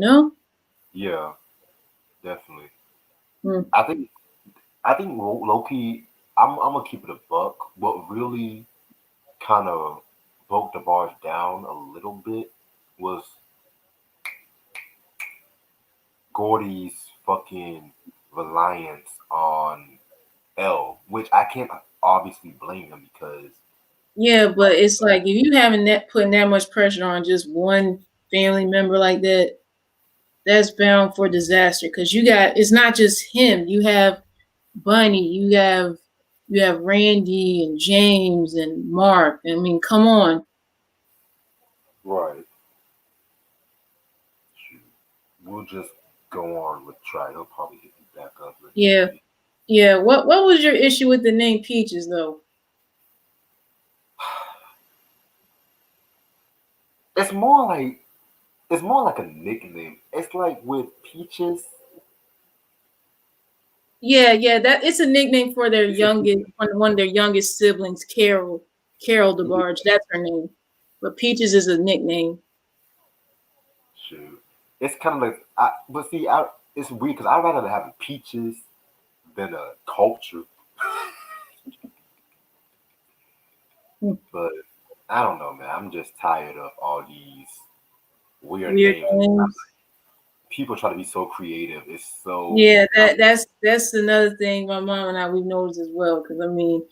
[SPEAKER 1] yeah, definitely.
[SPEAKER 3] Hmm.
[SPEAKER 1] I think low key. I'm gonna keep it a buck. What really kind of broke the bars down a little bit was Gordy's fucking reliance on L, which I can't obviously blame him because
[SPEAKER 3] Yeah, but it's like if you having that putting that much pressure on just one family member like that, that's bound for disaster. Because it's not just him. You have Bunny, you have Randy and James and Mark. I mean, come on.
[SPEAKER 1] right. Shoot. We'll just go on with try. He'll probably hit me back up. Let me
[SPEAKER 3] Yeah,
[SPEAKER 1] see.
[SPEAKER 3] yeah. What was your issue with the name Peaches though?
[SPEAKER 1] It's more like a nickname. It's like with Peaches.
[SPEAKER 3] Yeah. That it's a nickname for their
[SPEAKER 1] It's a
[SPEAKER 3] youngest one of their youngest siblings, Carol DeBarge. That's her name. But Peaches is a nickname.
[SPEAKER 1] shoot. It's kind of like but see, it's weird because I'd rather have a Peaches than a Culture.
[SPEAKER 3] Hmm.
[SPEAKER 1] But I don't know, man. I'm just tired of all these weird
[SPEAKER 3] Weird
[SPEAKER 1] names.
[SPEAKER 3] names.
[SPEAKER 1] People try to be so creative. It's so
[SPEAKER 3] Yeah, that's another thing my mom and I we noticed as well. Because I mean,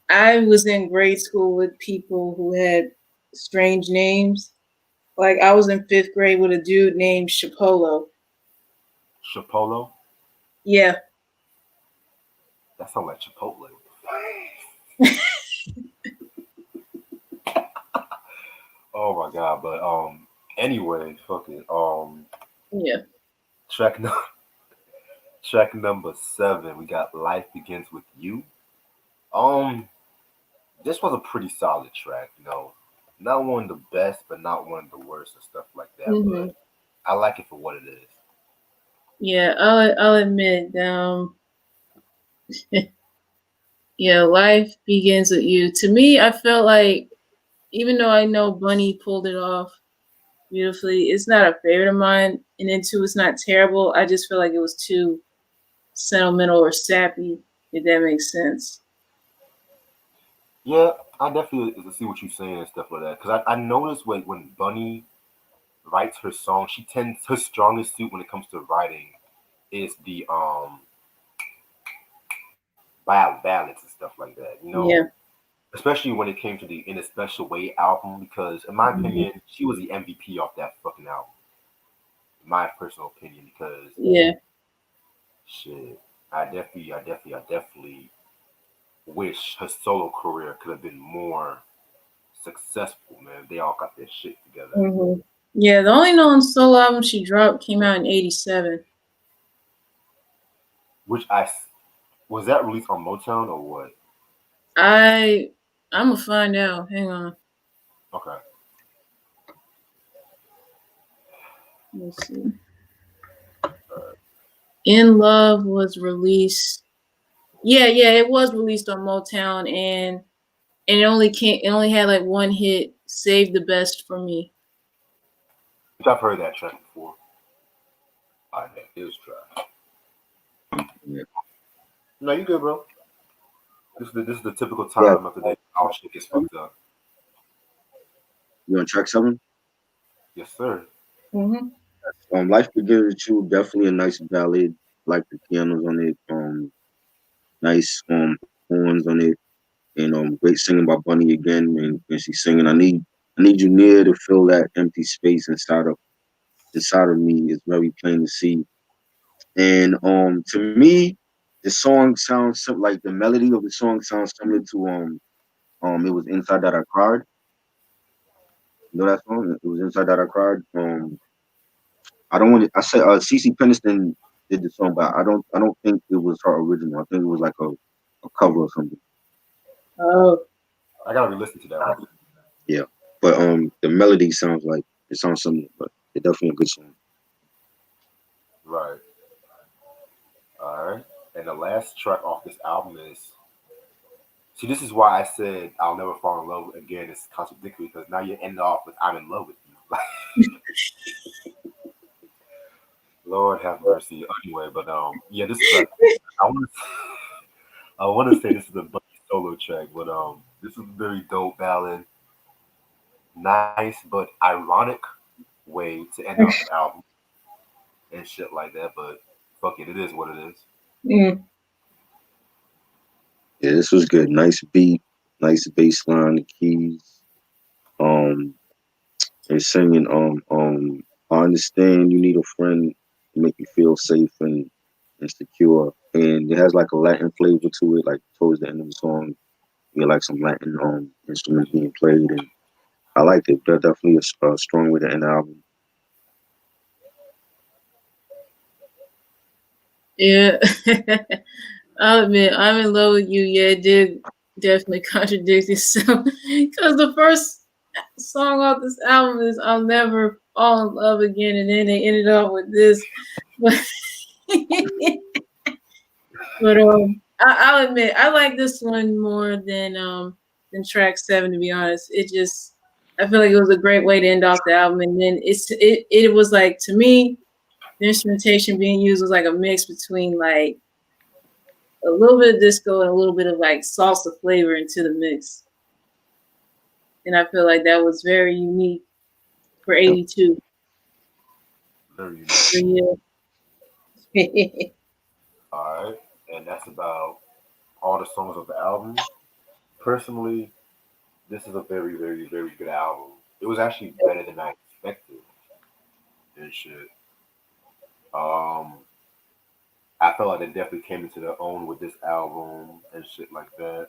[SPEAKER 3] I was in grade school with people who had strange names. Like I was in fifth grade with a dude named Chapolo.
[SPEAKER 1] Chipolo.
[SPEAKER 3] Yeah,
[SPEAKER 1] That sounds like Chipotle. Oh my god, but anyway, fuck it.
[SPEAKER 3] Yeah.
[SPEAKER 1] Track no- track number 7, we got Life Begins with You. Um this was a pretty solid track, Not one of the best, but not one of the worst and stuff like that.
[SPEAKER 3] Hmm.
[SPEAKER 1] But I like it for what it is.
[SPEAKER 3] Yeah, I'll admit, yeah, life begins with you. To me, I felt like even though I know Bunny pulled it off beautifully, it's not a favorite of mine. And then two, it's not terrible. I just feel like it was too sentimental or sappy, if that makes sense.
[SPEAKER 1] Yeah, I definitely see what you're saying and stuff like that. Because I noticed when Bunny writes her song, she tends her strongest suit when it comes to writing is the ballads and stuff like that.
[SPEAKER 3] Yeah.
[SPEAKER 1] Especially when it came to the In a Special Way album, because in my
[SPEAKER 3] Hmm.
[SPEAKER 1] opinion, she was the MVP off that fucking album. In my personal opinion, because
[SPEAKER 3] Yeah.
[SPEAKER 1] shit, I definitely wish her solo career could have been more successful, man. They all got their shit together.
[SPEAKER 3] Hmm. Yeah, the only known solo album she dropped came out in '87.
[SPEAKER 1] Which I was that released on Motown or what?
[SPEAKER 3] I I'm gonna find out. Hang on.
[SPEAKER 1] Okay.
[SPEAKER 3] Let's see. In Love was released. Yeah, yeah, it was released on Motown, and it only had like one hit, "Save the Best for Me."
[SPEAKER 1] Which I've heard that track before. I bet it was trash.
[SPEAKER 2] Yeah.
[SPEAKER 1] No, you good, bro. This is the typical
[SPEAKER 2] Yeah.
[SPEAKER 1] time of the day all shit gets fucked up.
[SPEAKER 2] You on track 7?
[SPEAKER 1] Yes, sir.
[SPEAKER 3] Hmm.
[SPEAKER 2] Life Begins with You, definitely a nice ballad. Like the pianos on it. Nice horns on it, and great singing by Bunny again. And she's singing, I need you near to fill that empty space inside of me. It's very plain to see. And to me, the song sounds like the melody of the song sounds similar to it was Inside That I Cried. You know that song? It was Inside That I Cried. I don't want to. I said CC Peniston did the song, but I don't think it was her original. I think it was like a cover or something.
[SPEAKER 3] Oh,
[SPEAKER 1] I gotta re-listen to that one.
[SPEAKER 2] Yeah, but the melody sounds like it sounds similar, but it's definitely a good song.
[SPEAKER 1] Right. All right. And the last track off this album is. See, this is why I said I'll never fall in love again. It's contradictory because now you end off with "I'm in love with you." Lord have mercy. Anyway, but yeah, this is a. I want to. I want to say this is a Buddy solo track, but this is a very dope ballad. Nice but ironic way to end off an album and shit like that. But fuck it, it is what it is.
[SPEAKER 3] mm,
[SPEAKER 2] Yeah, this was good. Nice beat, nice bass line, the keys. Um, and singing. I understand you need a friend to make you feel safe and secure, and it has like a Latin flavor to it. Like towards the end of the song, you get like some Latin instruments being played, and I liked it. That's definitely a strong way to end the album.
[SPEAKER 3] yeah. I'll admit, I'm in love with you. Yeah, it did definitely contradict itself because the first song off this album is "I'll Never Fall in Love Again," and then they ended up with this. But I'll admit I like this one more than track 7. To be honest, I feel like it was a great way to end off the album, and then it was like to me the instrumentation being used was like a mix between like a little bit of disco and a little bit of like salsa flavor into the mix, and I feel like that was very unique for
[SPEAKER 2] Yep.
[SPEAKER 3] '82.
[SPEAKER 1] Very unique.
[SPEAKER 3] So, yeah.
[SPEAKER 1] All right, and that's about all the songs of the album. Personally, this is a very, very, very good album. It was actually better than I expected and shit. Um, I felt like they definitely came into their own with this album and shit like that.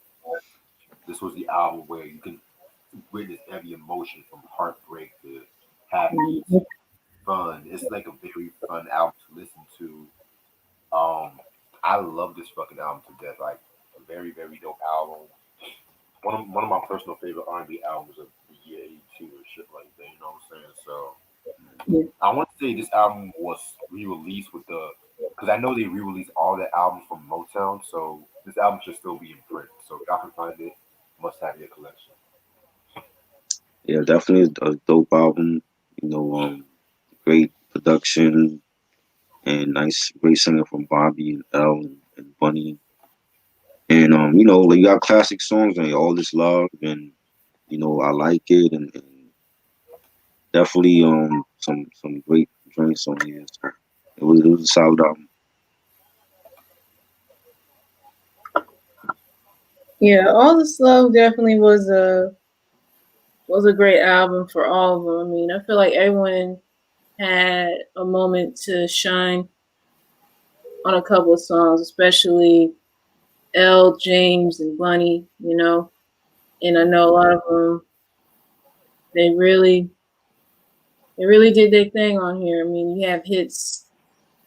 [SPEAKER 1] This was the album where you can witness every emotion from heartbreak to happy to fun. It's like a very fun album to listen to. Um, I love this fucking album to death. Like a very very dope album. One of my personal favorite R&B albums of the year '82 or shit like that. You know what I'm saying? So
[SPEAKER 3] Yeah.
[SPEAKER 1] I want to say this album was re-released with the because I know they re-released all the albums from Motown. So this album should still be in print. So if y'all can find it, must have your collection.
[SPEAKER 2] Yeah, definitely a dope album. You know, great production and nice, great singing from Bobby and Elle and Bunny. And you know, like, you got classic songs and all this love, and you know, I like it, and definitely some great joints on here. So it was a solid album.
[SPEAKER 3] Yeah, All This Love definitely was a great album for all of them. I mean, I feel like everyone had a moment to shine on a couple of songs, especially L, James, and Bunny. You know, and I know a lot of them. They really did their thing on here. I mean, you have hits,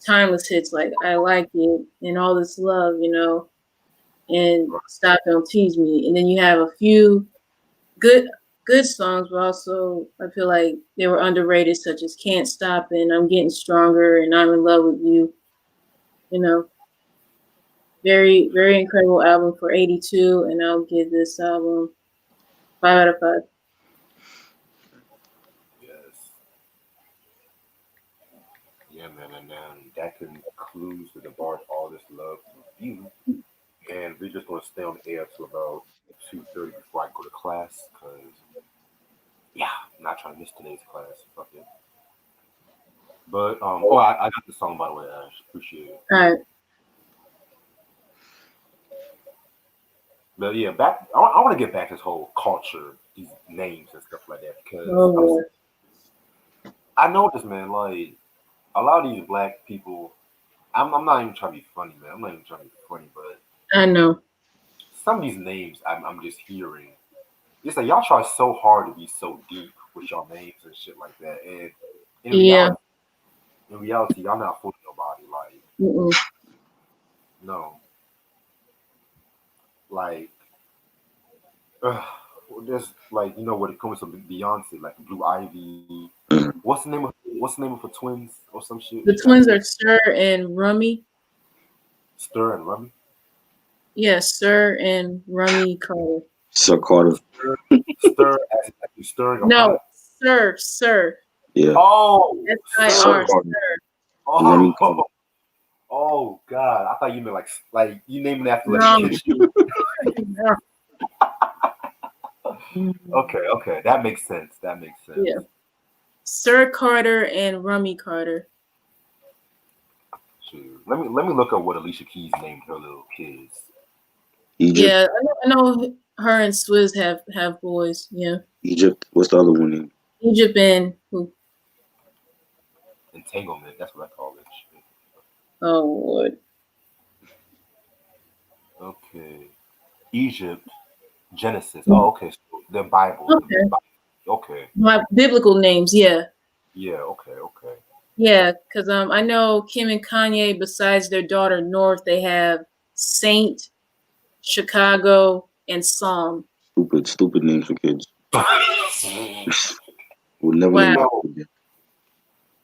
[SPEAKER 3] timeless hits like "I Like It" and "All This Love," you know, and "Stop Don't Tease Me," and then you have a few good good songs, but also I feel like they were underrated, such as "Can't Stop" and "I'm Getting Stronger" and "I'm in Love with You." You know, very incredible album for '82, and I'll give this album 5 out of 5.
[SPEAKER 1] Yes. Yeah, man, and that concludes the DeBarge All This Love review. And we're just gonna stay on the air till about 2:30 before I go to class, cause yeah, I'm not trying to miss today's class. Fuck it. But I got the song by the way, Ash. Appreciate it.
[SPEAKER 3] All right.
[SPEAKER 1] But yeah, back. I want to get back to this whole culture, these names and stuff like that, because
[SPEAKER 3] Oh, Lord.
[SPEAKER 1] I know this man. Like a lot of these black people, I'm not even trying to be funny, man. I'm not even trying to be funny, but
[SPEAKER 3] I know.
[SPEAKER 1] some of these names I'm just hearing. It's like y'all try so hard to be so deep with your names and shit like that, and in
[SPEAKER 3] Yeah.
[SPEAKER 1] reality, y'all not fooling nobody. Like
[SPEAKER 3] Mm-mm.
[SPEAKER 1] no, like there's like when it comes to Beyonce, like Blue Ivy.
[SPEAKER 2] Mhm.
[SPEAKER 1] What's the name of her twins or some shit?
[SPEAKER 3] The
[SPEAKER 1] She got
[SPEAKER 3] twins
[SPEAKER 1] twins,
[SPEAKER 3] are Sir and Rummy.
[SPEAKER 1] Stir and Rummy.
[SPEAKER 3] Yes, Sir and Rummy Carter.
[SPEAKER 2] Sir Carter.
[SPEAKER 1] Stir, stir as like you stirring a
[SPEAKER 3] No,
[SPEAKER 1] pot.
[SPEAKER 3] Sir.
[SPEAKER 2] Yeah,
[SPEAKER 1] Oh,
[SPEAKER 2] Sir
[SPEAKER 3] SIR.
[SPEAKER 1] sir.
[SPEAKER 2] Carter.
[SPEAKER 3] Sir.
[SPEAKER 2] Rummy Carter.
[SPEAKER 1] Oh, oh God! I thought you meant like you naming it after like a
[SPEAKER 3] No.
[SPEAKER 1] kid's shoe.
[SPEAKER 3] No.
[SPEAKER 1] Okay, okay, that makes sense. That makes sense.
[SPEAKER 3] Yeah. Sir Carter and Rummy Carter.
[SPEAKER 1] Shoot. Let me look up what Alicia Keys named her little kids.
[SPEAKER 2] Egypt.
[SPEAKER 3] Yeah, I know her and Swizz have boys. Yeah.
[SPEAKER 2] Egypt. What's the other one name?
[SPEAKER 3] Egypt and who?
[SPEAKER 1] Entanglement. That's what I call it. Shit.
[SPEAKER 3] Oh Lord.
[SPEAKER 1] Okay. Egypt. Genesis. Oh, okay. So the Bible.
[SPEAKER 3] Okay.
[SPEAKER 1] Okay.
[SPEAKER 3] My biblical names, yeah.
[SPEAKER 1] Yeah. Okay. Okay.
[SPEAKER 3] Yeah, because I know Kim and Kanye, besides their daughter North, they have Saint, Chicago, and Psalm.
[SPEAKER 2] Stupid names for kids. We'll never name
[SPEAKER 3] Wow.
[SPEAKER 2] that again.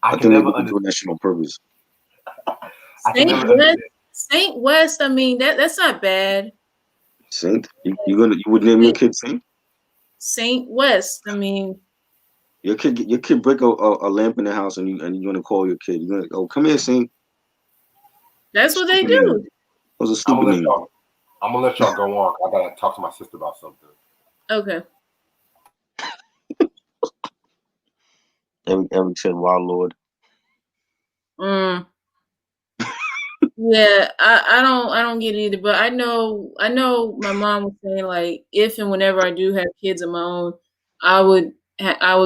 [SPEAKER 1] I
[SPEAKER 2] I
[SPEAKER 1] can
[SPEAKER 2] think they
[SPEAKER 1] never
[SPEAKER 2] would do
[SPEAKER 1] understand.
[SPEAKER 2] an national purpose.
[SPEAKER 1] I can
[SPEAKER 3] Saint
[SPEAKER 1] never
[SPEAKER 3] West.
[SPEAKER 1] understand.
[SPEAKER 3] Saint West. I mean that's not bad.
[SPEAKER 2] Saint? You would name your kid Saint?
[SPEAKER 3] Saint West. I mean
[SPEAKER 2] Your kid break a lamp in the house and you're gonna call your kid. You're gonna come here, Saint.
[SPEAKER 3] that's what they
[SPEAKER 2] Stupid name.
[SPEAKER 3] do.
[SPEAKER 2] Those are
[SPEAKER 1] I'm
[SPEAKER 2] stupid
[SPEAKER 1] gonna let
[SPEAKER 2] names.
[SPEAKER 1] y'all. I'm gonna let y'all go on. I gotta talk to my sister about something.
[SPEAKER 3] Okay.
[SPEAKER 2] Eric said Wild Lord.
[SPEAKER 3] Mm. Yeah, I don't get it either, but I know my mom was saying like if and whenever I do have kids of my own, I would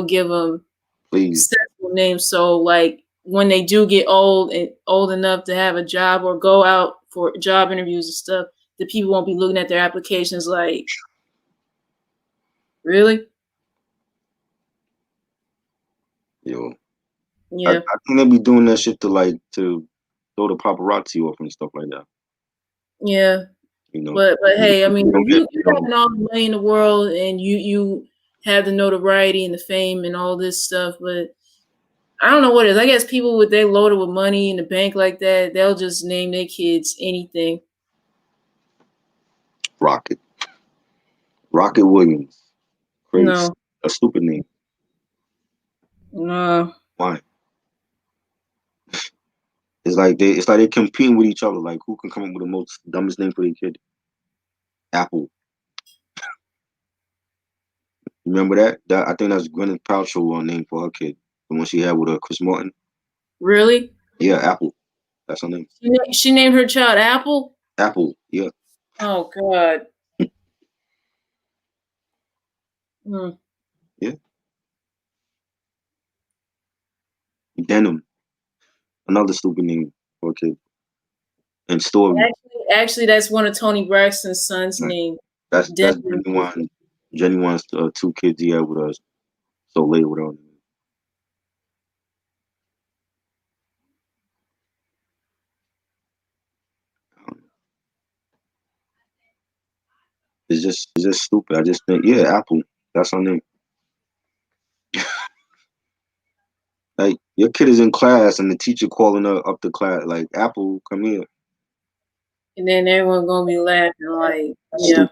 [SPEAKER 3] give them
[SPEAKER 2] Please.
[SPEAKER 3] sensible names. So like when they do get old and old enough to have a job or go out for job interviews and stuff, the people won't be looking at their applications like, really?
[SPEAKER 2] Yo, I
[SPEAKER 3] Yeah,
[SPEAKER 2] think they be doing that shit to throw the paparazzi off and stuff like that.
[SPEAKER 3] yeah.
[SPEAKER 2] You know,
[SPEAKER 3] But hey, I mean,
[SPEAKER 2] you don't get
[SPEAKER 3] you having all the money in the world and you have the notoriety and the fame and all this stuff, but I don't know what it is. I guess people with they loaded with money in the bank like that, they'll just name their kids anything.
[SPEAKER 2] Rocket Williams. Crazy,
[SPEAKER 3] No,
[SPEAKER 2] a stupid name.
[SPEAKER 3] no,
[SPEAKER 2] Why? It's like they competing with each other. Like who can come up with the most dumbest name for their kid? Apple. Remember that? I think that's Gwyneth Paltrow name for her kid. The one she had with Chris Martin.
[SPEAKER 3] really?
[SPEAKER 2] Yeah, Apple. That's her name.
[SPEAKER 3] She named her child Apple.
[SPEAKER 2] Apple. Yeah.
[SPEAKER 3] Oh God. Hmm.
[SPEAKER 2] Yeah. Denim. Another stupid name for a kid. And Story.
[SPEAKER 3] Actually, that's one of Tony Braxton's son's
[SPEAKER 2] Right.
[SPEAKER 3] name.
[SPEAKER 2] That's
[SPEAKER 3] Denver.
[SPEAKER 2] Genuine. Genuine's two kids he had with us. So late with her. It's just stupid. I just think Apple. That's her name. Like your kid is in class and the teacher calling her up to class like Apple, come here.
[SPEAKER 3] And then everyone gonna be laughing like, yeah.
[SPEAKER 2] Stupid.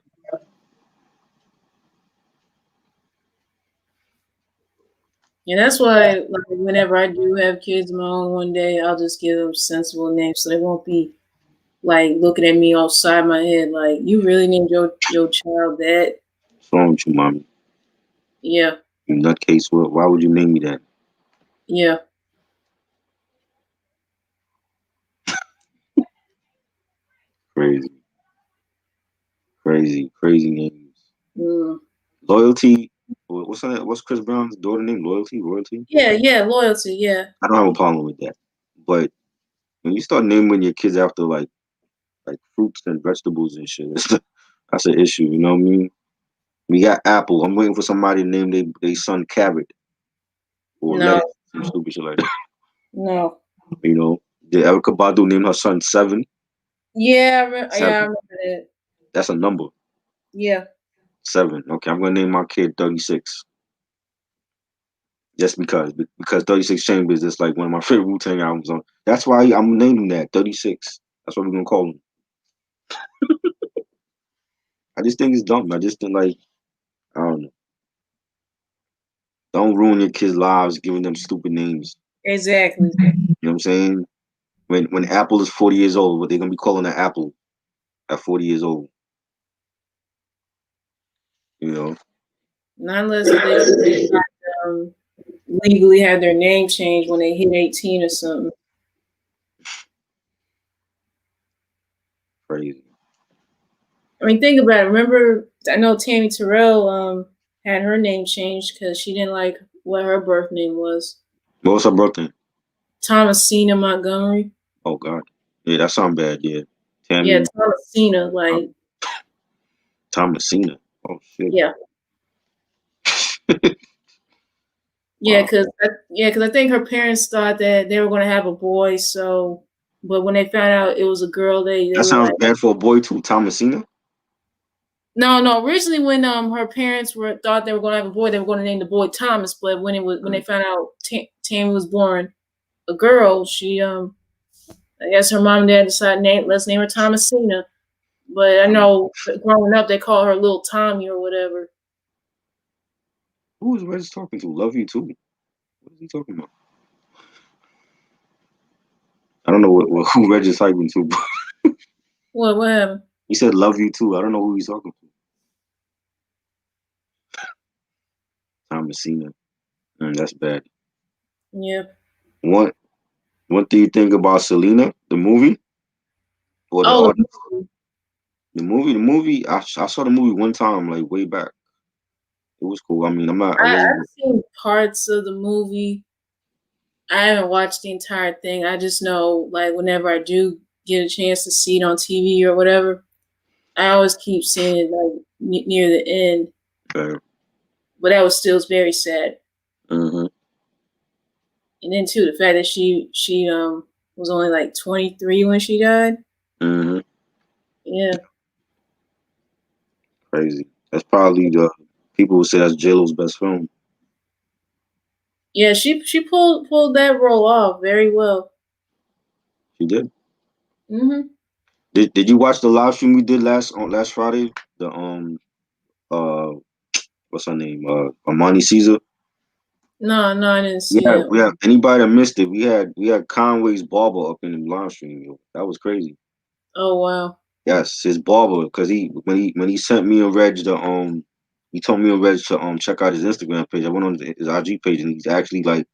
[SPEAKER 3] Yeah, that's why like whenever I do have kids of my own one day, I'll just give them sensible names so they won't be like looking at me offside my head like, you really named your child that?
[SPEAKER 2] What's wrong with you, mommy?
[SPEAKER 3] Yeah,
[SPEAKER 2] You nutcase. Why would you name me that?
[SPEAKER 3] yeah.
[SPEAKER 2] Crazy. Crazy names.
[SPEAKER 3] Mm.
[SPEAKER 2] Loyalty. What's Chris Brown's daughter name? Royalty.
[SPEAKER 3] Yeah, loyalty, yeah.
[SPEAKER 2] I don't have a problem with that. But when you start naming your kids after like fruits and vegetables and shit, that's an issue. You know what I mean? We got Apple. I'm waiting for somebody to name their son Carrot or
[SPEAKER 3] No,
[SPEAKER 2] lettuce, some stupid shit like that.
[SPEAKER 3] no.
[SPEAKER 2] You know, did Erica Badu name her son Seven?
[SPEAKER 3] Yeah, I
[SPEAKER 2] Seven.
[SPEAKER 3] remember that.
[SPEAKER 2] That's a number.
[SPEAKER 3] Yeah.
[SPEAKER 2] Seven. Okay, I'm gonna name my kid 36. Just because 36 Chambers is like one of my favorite Wu-Tang albums on. That's why I'm naming that 36. That's what we're gonna call him. I just think it's dumb. I just think like I don't know. Don't ruin your kids' lives giving them stupid names.
[SPEAKER 3] Exactly.
[SPEAKER 2] You know what I'm saying? When Apple is 40 years old, what they're gonna be calling an Apple at 40 years old. You know?
[SPEAKER 3] Not unless if they um, legally have their name changed when they hit 18 or something.
[SPEAKER 2] Crazy.
[SPEAKER 3] I mean, think about it. Remember, I know Tammy Terrell had her name changed because she didn't like what her birth name was.
[SPEAKER 2] What was her birthday?
[SPEAKER 3] Thomasina Montgomery.
[SPEAKER 2] Oh God. Yeah, that sounds bad, yeah.
[SPEAKER 3] Yeah,
[SPEAKER 2] Tammy
[SPEAKER 3] Thomasina, like,
[SPEAKER 2] Thomasina. Oh shit.
[SPEAKER 3] yeah. Yeah,
[SPEAKER 2] Wow.
[SPEAKER 3] because I think her parents thought that they were going to have a boy, so, but when they found out it was a girl, they
[SPEAKER 2] That
[SPEAKER 3] were
[SPEAKER 2] sounds
[SPEAKER 3] like,
[SPEAKER 2] bad for a boy too, Thomasina.
[SPEAKER 3] no. Originally, when her parents thought they were going to have a boy, they were going to name the boy Thomas. But when they found out Tammy was born a girl, she I guess her mom and dad decided let's name her Thomasina. But I know growing up they call her Little Tommy or whatever.
[SPEAKER 2] Who is Regis talking to? Love you too. What is he talking about? I don't know who Regis hyping to.
[SPEAKER 3] What happened?
[SPEAKER 2] He said love you too. I don't know who he's talking to. Thomasina. That's bad.
[SPEAKER 3] Yeah.
[SPEAKER 2] What do you think about Selena, the movie? Or the
[SPEAKER 3] Oh,
[SPEAKER 2] artist? The movie. I saw the movie one time, like way back. It was cool. I mean, I
[SPEAKER 3] I've
[SPEAKER 2] wasn't.
[SPEAKER 3] seen parts of the movie. I haven't watched the entire thing. I just know, like, whenever I do get a chance to see it on TV or whatever, I always keep seeing it like near the end.
[SPEAKER 2] Okay.
[SPEAKER 3] But that was still very sad.
[SPEAKER 2] Mm-hmm.
[SPEAKER 3] And then too, the fact that she was only like 23 when she died.
[SPEAKER 2] Mm-hmm.
[SPEAKER 3] Yeah,
[SPEAKER 2] Crazy. That's probably the people would say that's J-Lo's best film.
[SPEAKER 3] yeah. She pulled that role off very well.
[SPEAKER 2] She did.
[SPEAKER 3] Hmm.
[SPEAKER 2] Did you watch the live stream we did last Friday? The uh what's her name? Amani Caesar.
[SPEAKER 3] No, no, I didn't see
[SPEAKER 2] Yeah,
[SPEAKER 3] that.
[SPEAKER 2] we have anybody that missed it. We had Conway's barber up in the live stream. Yo. That was crazy.
[SPEAKER 3] Oh wow.
[SPEAKER 2] Yes, his barber, because when he sent me and Reg he told me and Reg to check out his Instagram page. I went on his IG page and he's actually like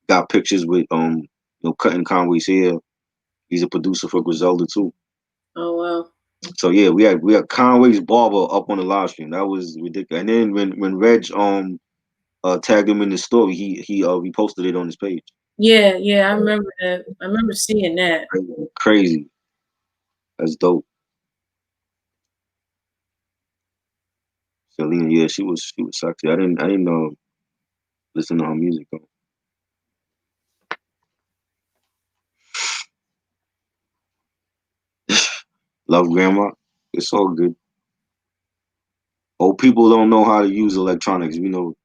[SPEAKER 2] got pictures with cutting Conway's hair. He's a producer for Griselda too.
[SPEAKER 3] Oh wow.
[SPEAKER 2] So yeah, we had Conway's barber up on the live stream. That was ridiculous. And then when Reg tagged him in the story, he reposted it on his page.
[SPEAKER 3] Yeah, yeah. I remember that. I remember seeing that.
[SPEAKER 2] Crazy. That's dope. Selena, yeah, she was sexy. I didn't listen to her music though. Love grandma. It's all good. Old people don't know how to use electronics. We know.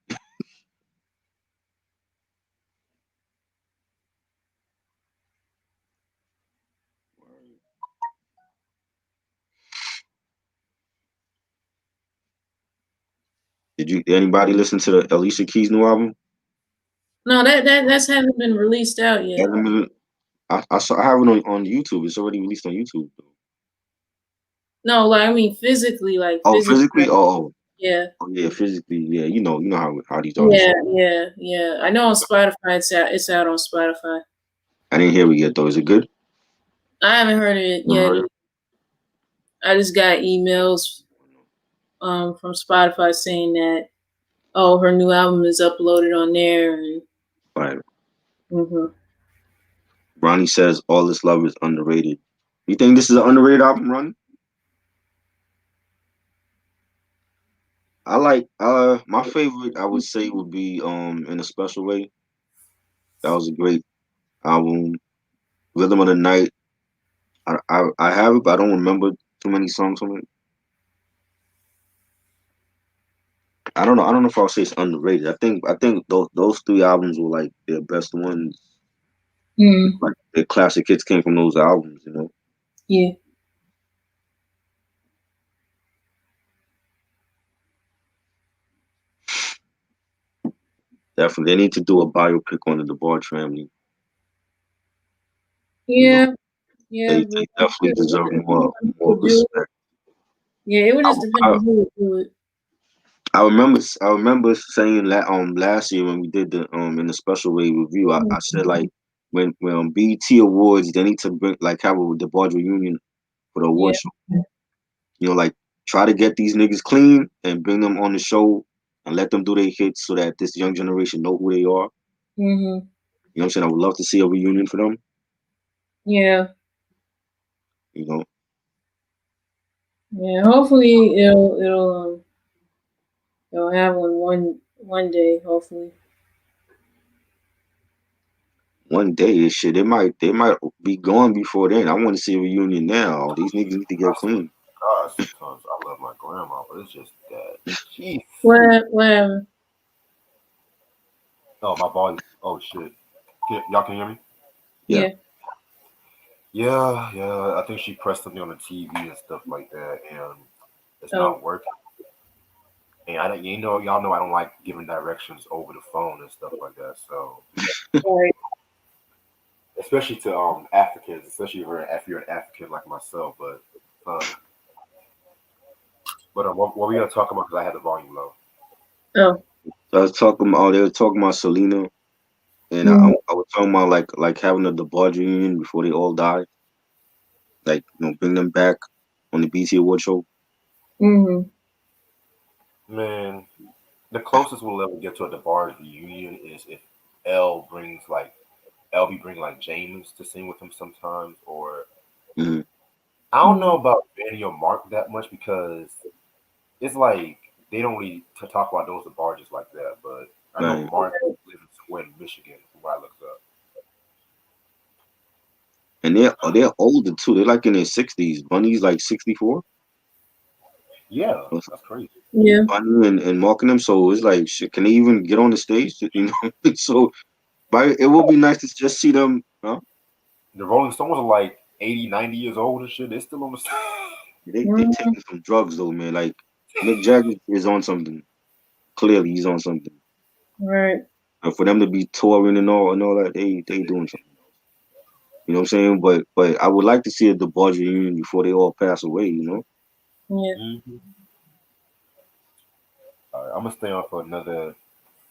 [SPEAKER 2] Did anybody listen to the Alicia Keys new album?
[SPEAKER 3] No, that's hasn't been released out yet.
[SPEAKER 2] Hasn't been- I have it on YouTube. It's already released on YouTube.
[SPEAKER 3] No, like I mean physically, like
[SPEAKER 2] Oh,
[SPEAKER 3] physically.
[SPEAKER 2] physically?
[SPEAKER 3] Yeah.
[SPEAKER 2] Oh yeah, physically. Yeah, you know how these artists.
[SPEAKER 3] Yeah, yeah, yeah. I know on Spotify it's out on Spotify.
[SPEAKER 2] I didn't hear it yet though. Is it good?
[SPEAKER 3] I haven't heard of it
[SPEAKER 2] Never
[SPEAKER 3] yet.
[SPEAKER 2] heard it.
[SPEAKER 3] I just got emails from Spotify saying that her new album is uploaded on there and
[SPEAKER 2] Right.
[SPEAKER 3] hmm
[SPEAKER 2] Ronnie says all this love is underrated. You think this is an underrated album, Ronnie? I like my favorite I would say would be In a Special Way. That was a great album. Rhythm of the Night. I have it, but I don't remember too many songs from it. I don't know if I'll say it's underrated. I think those three albums were like their best ones.
[SPEAKER 3] mm,
[SPEAKER 2] Like the classic hits came from those albums, you know.
[SPEAKER 3] yeah.
[SPEAKER 2] Definitely, they need to do a biopic on the DeBarge family. You know,
[SPEAKER 3] Yeah, yeah,
[SPEAKER 2] they
[SPEAKER 3] but
[SPEAKER 2] definitely deserve more
[SPEAKER 3] would do it.
[SPEAKER 2] respect.
[SPEAKER 3] Yeah, it would
[SPEAKER 2] I,
[SPEAKER 3] just depend
[SPEAKER 2] I,
[SPEAKER 3] on who would do it.
[SPEAKER 2] I remember saying that last year when we did the In the Special Way review, I said like when on BET Awards they need to bring like have a DeBarge reunion for the
[SPEAKER 3] Yeah.
[SPEAKER 2] award show. You know, like try to get these niggas clean and bring them on the show and let them do their hits so that this young generation know who they are.
[SPEAKER 3] Hmm.
[SPEAKER 2] You know what I'm saying? I would love to see a reunion for them.
[SPEAKER 3] Yeah.
[SPEAKER 2] You know,
[SPEAKER 3] Yeah. Hopefully it'll have one day. Hopefully.
[SPEAKER 2] one day this shit they might be gone before then. I want to see a reunion now. These niggas need to get clean.
[SPEAKER 1] God, sometimes I love my grandma, but it's just that. Jeez.
[SPEAKER 3] Whatever.
[SPEAKER 1] Oh, my volume. Oh shit. Y'all can hear me?
[SPEAKER 2] Yeah.
[SPEAKER 3] Yeah.
[SPEAKER 1] Yeah, yeah. I think she pressed something on the TV and stuff like that, and it's
[SPEAKER 3] Oh.
[SPEAKER 1] not working. And I don't, y'all know I don't like giving directions over the phone and stuff like that. So,
[SPEAKER 3] Right.
[SPEAKER 1] especially to Africans, especially if you're an African like myself. Uh, but what we gonna talk about? Because I had the volume low.
[SPEAKER 3] Oh.
[SPEAKER 2] They were talking about Selena, and
[SPEAKER 3] Mm-hmm.
[SPEAKER 2] I was talking about like having a DeBarge reunion before they all die, like bring them back on the BT Award show.
[SPEAKER 3] Mm-hmm.
[SPEAKER 1] Man, the closest we'll ever get to a DeBarge reunion is if L brings like LB bring like James to sing with him sometimes, or
[SPEAKER 2] Mhm.
[SPEAKER 1] I don't know
[SPEAKER 3] Mm.
[SPEAKER 1] about Vanny or Mark that much because it's like they don't really talk about those DeBarges like that. But I know
[SPEAKER 2] Right.
[SPEAKER 1] Mark lives somewhere in Michigan, from what I looked up.
[SPEAKER 2] And they're older too. They're like in their 60s. Bunny's like 64.
[SPEAKER 1] Yeah, that's crazy.
[SPEAKER 3] Yeah.
[SPEAKER 2] Bunny and Mark and them. So it's like, shit, can they even get on the stage? You know. So, but it will be nice to just see them. Huh?
[SPEAKER 1] The Rolling Stones are like 80, 90 years old and shit. They're still on the stage.
[SPEAKER 2] They
[SPEAKER 3] Mm.
[SPEAKER 2] taking some drugs though, man. Like Mick Jagger is on something. Clearly, he's on something.
[SPEAKER 3] Right.
[SPEAKER 2] And for them to be touring and all that, they doing something. You know what I'm saying? But I would like to see a DeBarge reunion before they all pass away. You know,
[SPEAKER 3] Yeah.
[SPEAKER 1] Mhm. All right, I'm gonna stay on for another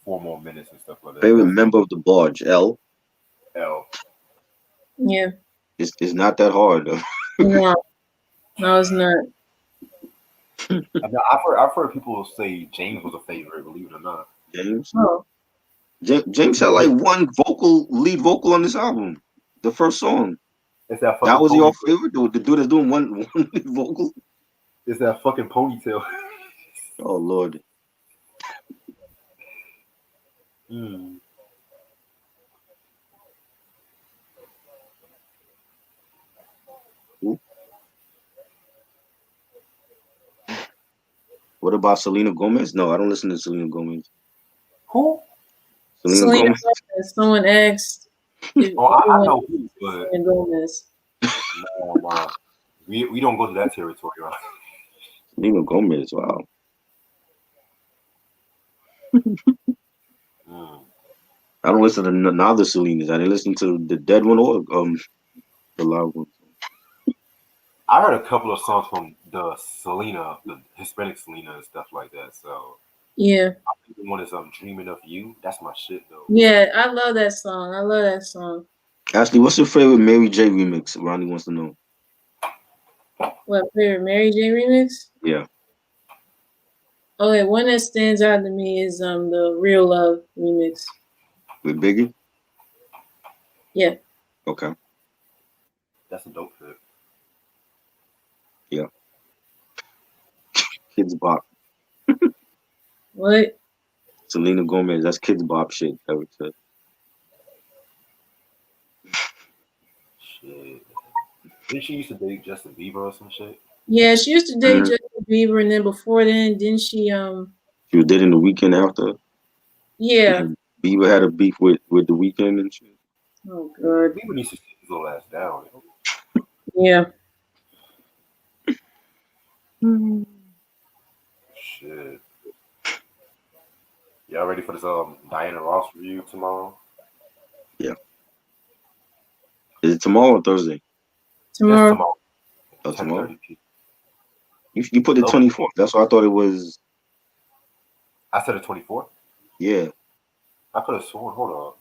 [SPEAKER 1] 4 more minutes and stuff like that.
[SPEAKER 2] favorite
[SPEAKER 1] That's it.
[SPEAKER 2] member of DeBarge, L.
[SPEAKER 1] L.
[SPEAKER 3] Yeah.
[SPEAKER 2] It's not that hard though.
[SPEAKER 3] No. No, it's not.
[SPEAKER 1] I mean, I've heard people say James was a favorite, believe it or not.
[SPEAKER 2] James.
[SPEAKER 3] Oh.
[SPEAKER 2] James had like one lead vocal on this album. The first song.
[SPEAKER 1] It's that
[SPEAKER 2] That
[SPEAKER 1] fucking
[SPEAKER 2] was your
[SPEAKER 1] ponytail.
[SPEAKER 2] favorite? The dude that's doing one lead vocal?
[SPEAKER 1] It's that fucking ponytail.
[SPEAKER 2] Oh Lord.
[SPEAKER 1] Mm.
[SPEAKER 2] Ooh. What about Selena Gomez? No, I don't listen to Selena Gomez.
[SPEAKER 1] Who?
[SPEAKER 2] Selena
[SPEAKER 3] Selena
[SPEAKER 2] Gomez.
[SPEAKER 3] Gomez. Someone asked if
[SPEAKER 1] Oh, I
[SPEAKER 3] everyone
[SPEAKER 1] know who,
[SPEAKER 3] knows
[SPEAKER 1] but
[SPEAKER 3] Selena Gomez.
[SPEAKER 1] nah. We don't go to that territory, right?
[SPEAKER 2] Selena Gomez, wow.
[SPEAKER 1] Mm.
[SPEAKER 2] I don't listen to neither Selena's. I didn't listen to the dead one or the live one.
[SPEAKER 1] I heard a couple of songs from the Selena, the Hispanic Selena and stuff like that. So
[SPEAKER 3] Yeah.
[SPEAKER 1] I think the one is "Dreaming of You." That's my shit though.
[SPEAKER 3] Yeah. I love that song. I love that song.
[SPEAKER 2] Ashley, what's your favorite Mary J remix? Ronnie wants to know.
[SPEAKER 3] What favorite Mary J remix?
[SPEAKER 2] Yeah,
[SPEAKER 3] Okay, one that stands out to me is the Real Love remix.
[SPEAKER 2] with Biggie.
[SPEAKER 3] Yeah.
[SPEAKER 2] Okay,
[SPEAKER 1] That's a dope fit.
[SPEAKER 2] yeah. Kids Bop.
[SPEAKER 3] What?
[SPEAKER 2] Selena Gomez. That's Kids Bop shit. Eric said.
[SPEAKER 1] Shit. Didn't she used to date Justin Bieber or some shit?
[SPEAKER 3] Yeah, she used to date
[SPEAKER 2] Mhm.
[SPEAKER 3] Justin Bieber, and then before then, didn't she?
[SPEAKER 2] She was dating the weekend after.
[SPEAKER 3] Yeah.
[SPEAKER 2] And Bieber had a beef with the weekend and shit.
[SPEAKER 3] Oh God.
[SPEAKER 1] Bieber needs to sit his little ass down.
[SPEAKER 3] Yeah.
[SPEAKER 1] Shit. Y'all ready for this Diana Ross review tomorrow?
[SPEAKER 2] Yeah. Is it tomorrow or Thursday?
[SPEAKER 1] It's
[SPEAKER 3] Tomorrow.
[SPEAKER 1] tomorrow,
[SPEAKER 2] Oh, tomorrow.
[SPEAKER 1] 10:30 p.
[SPEAKER 2] You put the
[SPEAKER 1] Loki.
[SPEAKER 2] 24th. That's why I thought it was.
[SPEAKER 1] I said the 24th.
[SPEAKER 2] Yeah.
[SPEAKER 1] I could have sworn. Hold on.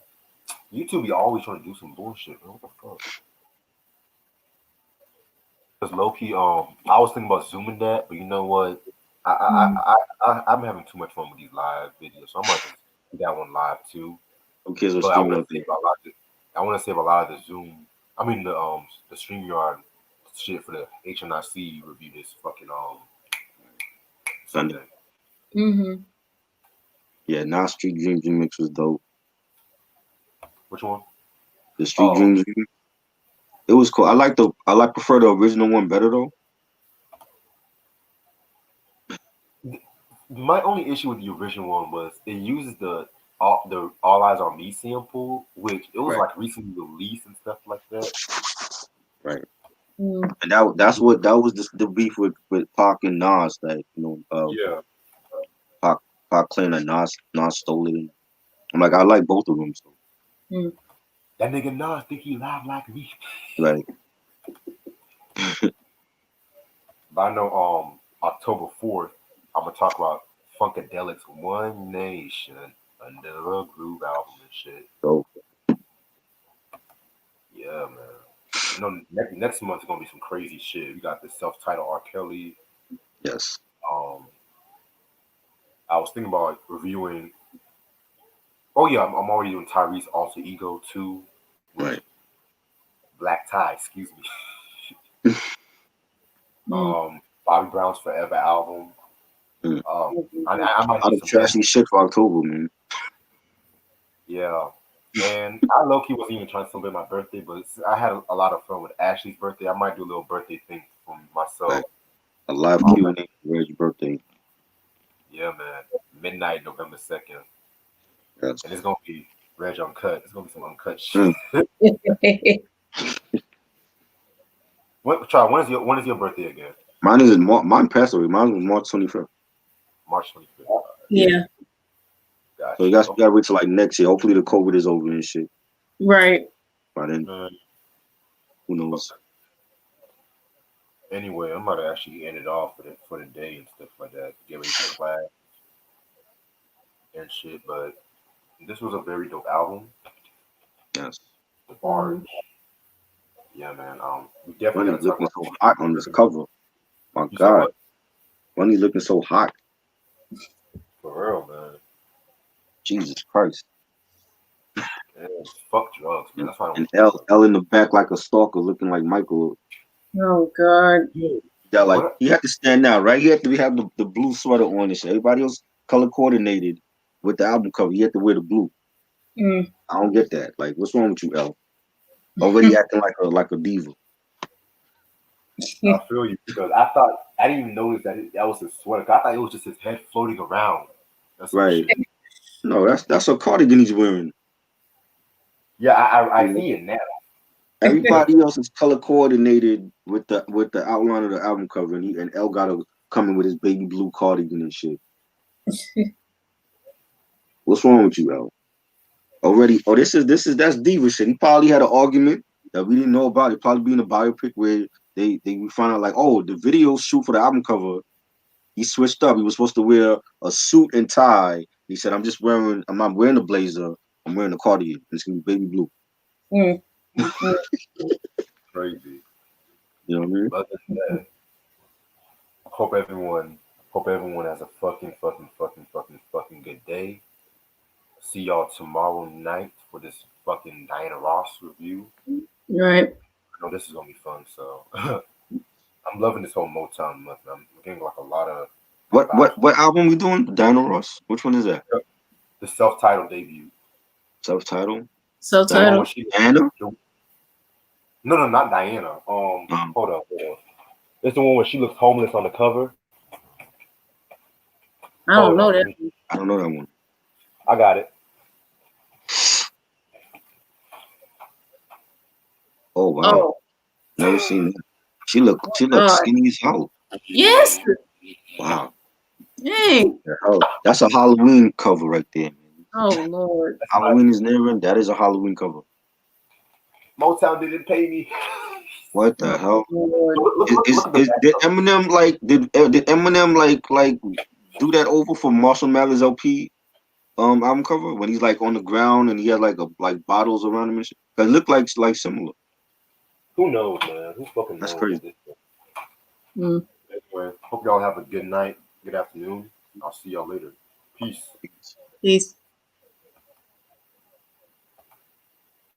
[SPEAKER 1] YouTube be always trying to do some bullshit, man. What the fuck? Because Loki, I was thinking about zooming that, but you know what?
[SPEAKER 3] Mm.
[SPEAKER 1] I'm having too much fun with these live videos, so I'm gonna just do that one live too.
[SPEAKER 2] Who cares what
[SPEAKER 1] But I
[SPEAKER 2] stream
[SPEAKER 1] want
[SPEAKER 2] out
[SPEAKER 1] to
[SPEAKER 2] there?
[SPEAKER 1] save a lot. I want to save a lot of the Zoom. I mean the StreamYard shit for the HNIC review this fucking
[SPEAKER 2] Sunday.
[SPEAKER 1] Sunday.
[SPEAKER 3] Mhm.
[SPEAKER 2] Yeah, Nas Street Dreams remix was dope.
[SPEAKER 1] Which one?
[SPEAKER 2] The Street
[SPEAKER 1] Oh,
[SPEAKER 2] Dreams remix. It was cool. I prefer the original one better though.
[SPEAKER 1] my only issue with the original one was it uses the All Eyes on Me sample, which it was
[SPEAKER 2] Right.
[SPEAKER 1] like recently released and stuff like that.
[SPEAKER 2] Right.
[SPEAKER 3] Mm.
[SPEAKER 2] And that was the beef with Pac and Nas that
[SPEAKER 1] Yeah.
[SPEAKER 2] Pac Pac claimed that Nas stole it. And I'm like I like both of them. So
[SPEAKER 3] Mm.
[SPEAKER 1] That nigga Nas think he live like me.
[SPEAKER 2] like
[SPEAKER 1] But I know October 4th, I'm gonna talk about Funkadelic's One Nation Under a Groove album and shit.
[SPEAKER 2] so
[SPEAKER 1] Yeah, man. You know, next month is gonna be some crazy shit. We got the self-titled R. Kelly.
[SPEAKER 2] yes.
[SPEAKER 1] Um, I was thinking about reviewing. Oh yeah, I'm already doing Tyrese Alter Ego 2,
[SPEAKER 2] Right.
[SPEAKER 1] Black Tie, excuse me. Bobby Brown's Forever album.
[SPEAKER 2] Mm.
[SPEAKER 1] I might
[SPEAKER 2] Out
[SPEAKER 1] need
[SPEAKER 2] of
[SPEAKER 1] some
[SPEAKER 2] trashy shit for October, man.
[SPEAKER 1] Yeah. And I low key wasn't even trying to celebrate my birthday, but I had a lot of fun with Ashley's birthday. I might do a little birthday thing for myself.
[SPEAKER 2] Right. A live
[SPEAKER 1] Um,
[SPEAKER 2] Q&A for Reg's birthday.
[SPEAKER 1] yeah, man. Midnight, November 2nd.
[SPEAKER 2] Yes.
[SPEAKER 1] And it's gonna be Reg Uncut. It's gonna be some uncut
[SPEAKER 2] Mm.
[SPEAKER 1] shit. When is your birthday again?
[SPEAKER 2] Mine is in mine passed away. Mine was March 25th.
[SPEAKER 1] March 25th.
[SPEAKER 2] Yeah.
[SPEAKER 1] Gotcha.
[SPEAKER 2] So you guys gotta wait till like next year. Hopefully the COVID is over and shit.
[SPEAKER 3] Right.
[SPEAKER 2] By then, who knows?
[SPEAKER 1] Anyway, I'm about to actually end it off for the day and stuff like that. Get ready for class and shit. But this was a very dope album.
[SPEAKER 2] Yes.
[SPEAKER 1] DeBarge. Yeah, man. We definitely
[SPEAKER 2] Bunny's
[SPEAKER 1] gotta talk
[SPEAKER 2] looking
[SPEAKER 1] about
[SPEAKER 2] so hot on this cover. My
[SPEAKER 1] You said
[SPEAKER 2] God.
[SPEAKER 1] what?
[SPEAKER 2] Bunny's looking so hot.
[SPEAKER 1] For real, man.
[SPEAKER 2] Jesus Christ.
[SPEAKER 1] Yeah, fuck drugs, man. That's why I don't
[SPEAKER 2] And
[SPEAKER 1] do drugs.
[SPEAKER 2] L in the back like a stalker looking like Michael.
[SPEAKER 3] Oh God.
[SPEAKER 2] Yeah, like
[SPEAKER 1] What?
[SPEAKER 2] he had to stand out, right? He had to have the blue sweater on and shit. Everybody else color coordinated with the album cover. He had to wear the blue.
[SPEAKER 3] Mm.
[SPEAKER 2] I don't get that. Like, what's wrong with you, L? Already acting like a diva.
[SPEAKER 1] I feel you because I didn't even notice that was his sweater. I thought it was just his head floating around. That's some
[SPEAKER 2] Right.
[SPEAKER 1] shit.
[SPEAKER 2] No, that's a cardigan he's wearing.
[SPEAKER 1] Yeah, I
[SPEAKER 2] You know?
[SPEAKER 1] see it now.
[SPEAKER 2] Everybody else is color coordinated with the outline of the album cover, and L got to come in with his baby blue cardigan and shit. What's wrong with you, L? Already, that's diva shit. He probably had an argument that we didn't know about. It probably be in a biopic where we find out like, oh, the video shoot for the album cover, he switched up. He was supposed to wear a suit and tie. He said, I'm not wearing a blazer. I'm wearing a cardigan. It's gonna be baby blue.
[SPEAKER 3] Mm.
[SPEAKER 1] Crazy.
[SPEAKER 2] You know what I mean?
[SPEAKER 1] But yeah, hope everyone has a fucking good day. See y'all tomorrow night for this fucking Diana Ross review.
[SPEAKER 3] Right.
[SPEAKER 1] I know this is gonna be fun. So I'm loving this whole Motown month. I'm getting like a lot of
[SPEAKER 2] What
[SPEAKER 1] vibes.
[SPEAKER 2] album we doing? Dino Ross? Which one is that?
[SPEAKER 1] The self-titled debut.
[SPEAKER 2] Self-titled?
[SPEAKER 3] Subtitle.
[SPEAKER 2] Diana?
[SPEAKER 1] No, not Diana. Hold on. It's the one where she looks homeless on the cover.
[SPEAKER 3] I don't know that.
[SPEAKER 2] I don't know that one.
[SPEAKER 1] I got it.
[SPEAKER 2] Oh wow.
[SPEAKER 3] Oh.
[SPEAKER 2] Never seen that. She looked
[SPEAKER 3] God.
[SPEAKER 2] skinny as hell.
[SPEAKER 3] Yes.
[SPEAKER 2] Wow.
[SPEAKER 3] Dang.
[SPEAKER 2] That's a Halloween cover right there, man.
[SPEAKER 3] Oh Lord.
[SPEAKER 2] Halloween is near end. That is a Halloween cover.
[SPEAKER 1] Motown didn't pay me.
[SPEAKER 2] What the hell?
[SPEAKER 3] Lord.
[SPEAKER 2] Did Eminem like do that over for Marshall Mathers LP album cover when he's like on the ground and he had like bottles around him and shit? It looked like similar.
[SPEAKER 1] Who knows, man? Who fucking knows?
[SPEAKER 2] That's crazy.
[SPEAKER 1] Anyway, hope y'all have a good night, good afternoon. I'll see y'all later. Peace.
[SPEAKER 3] Peace.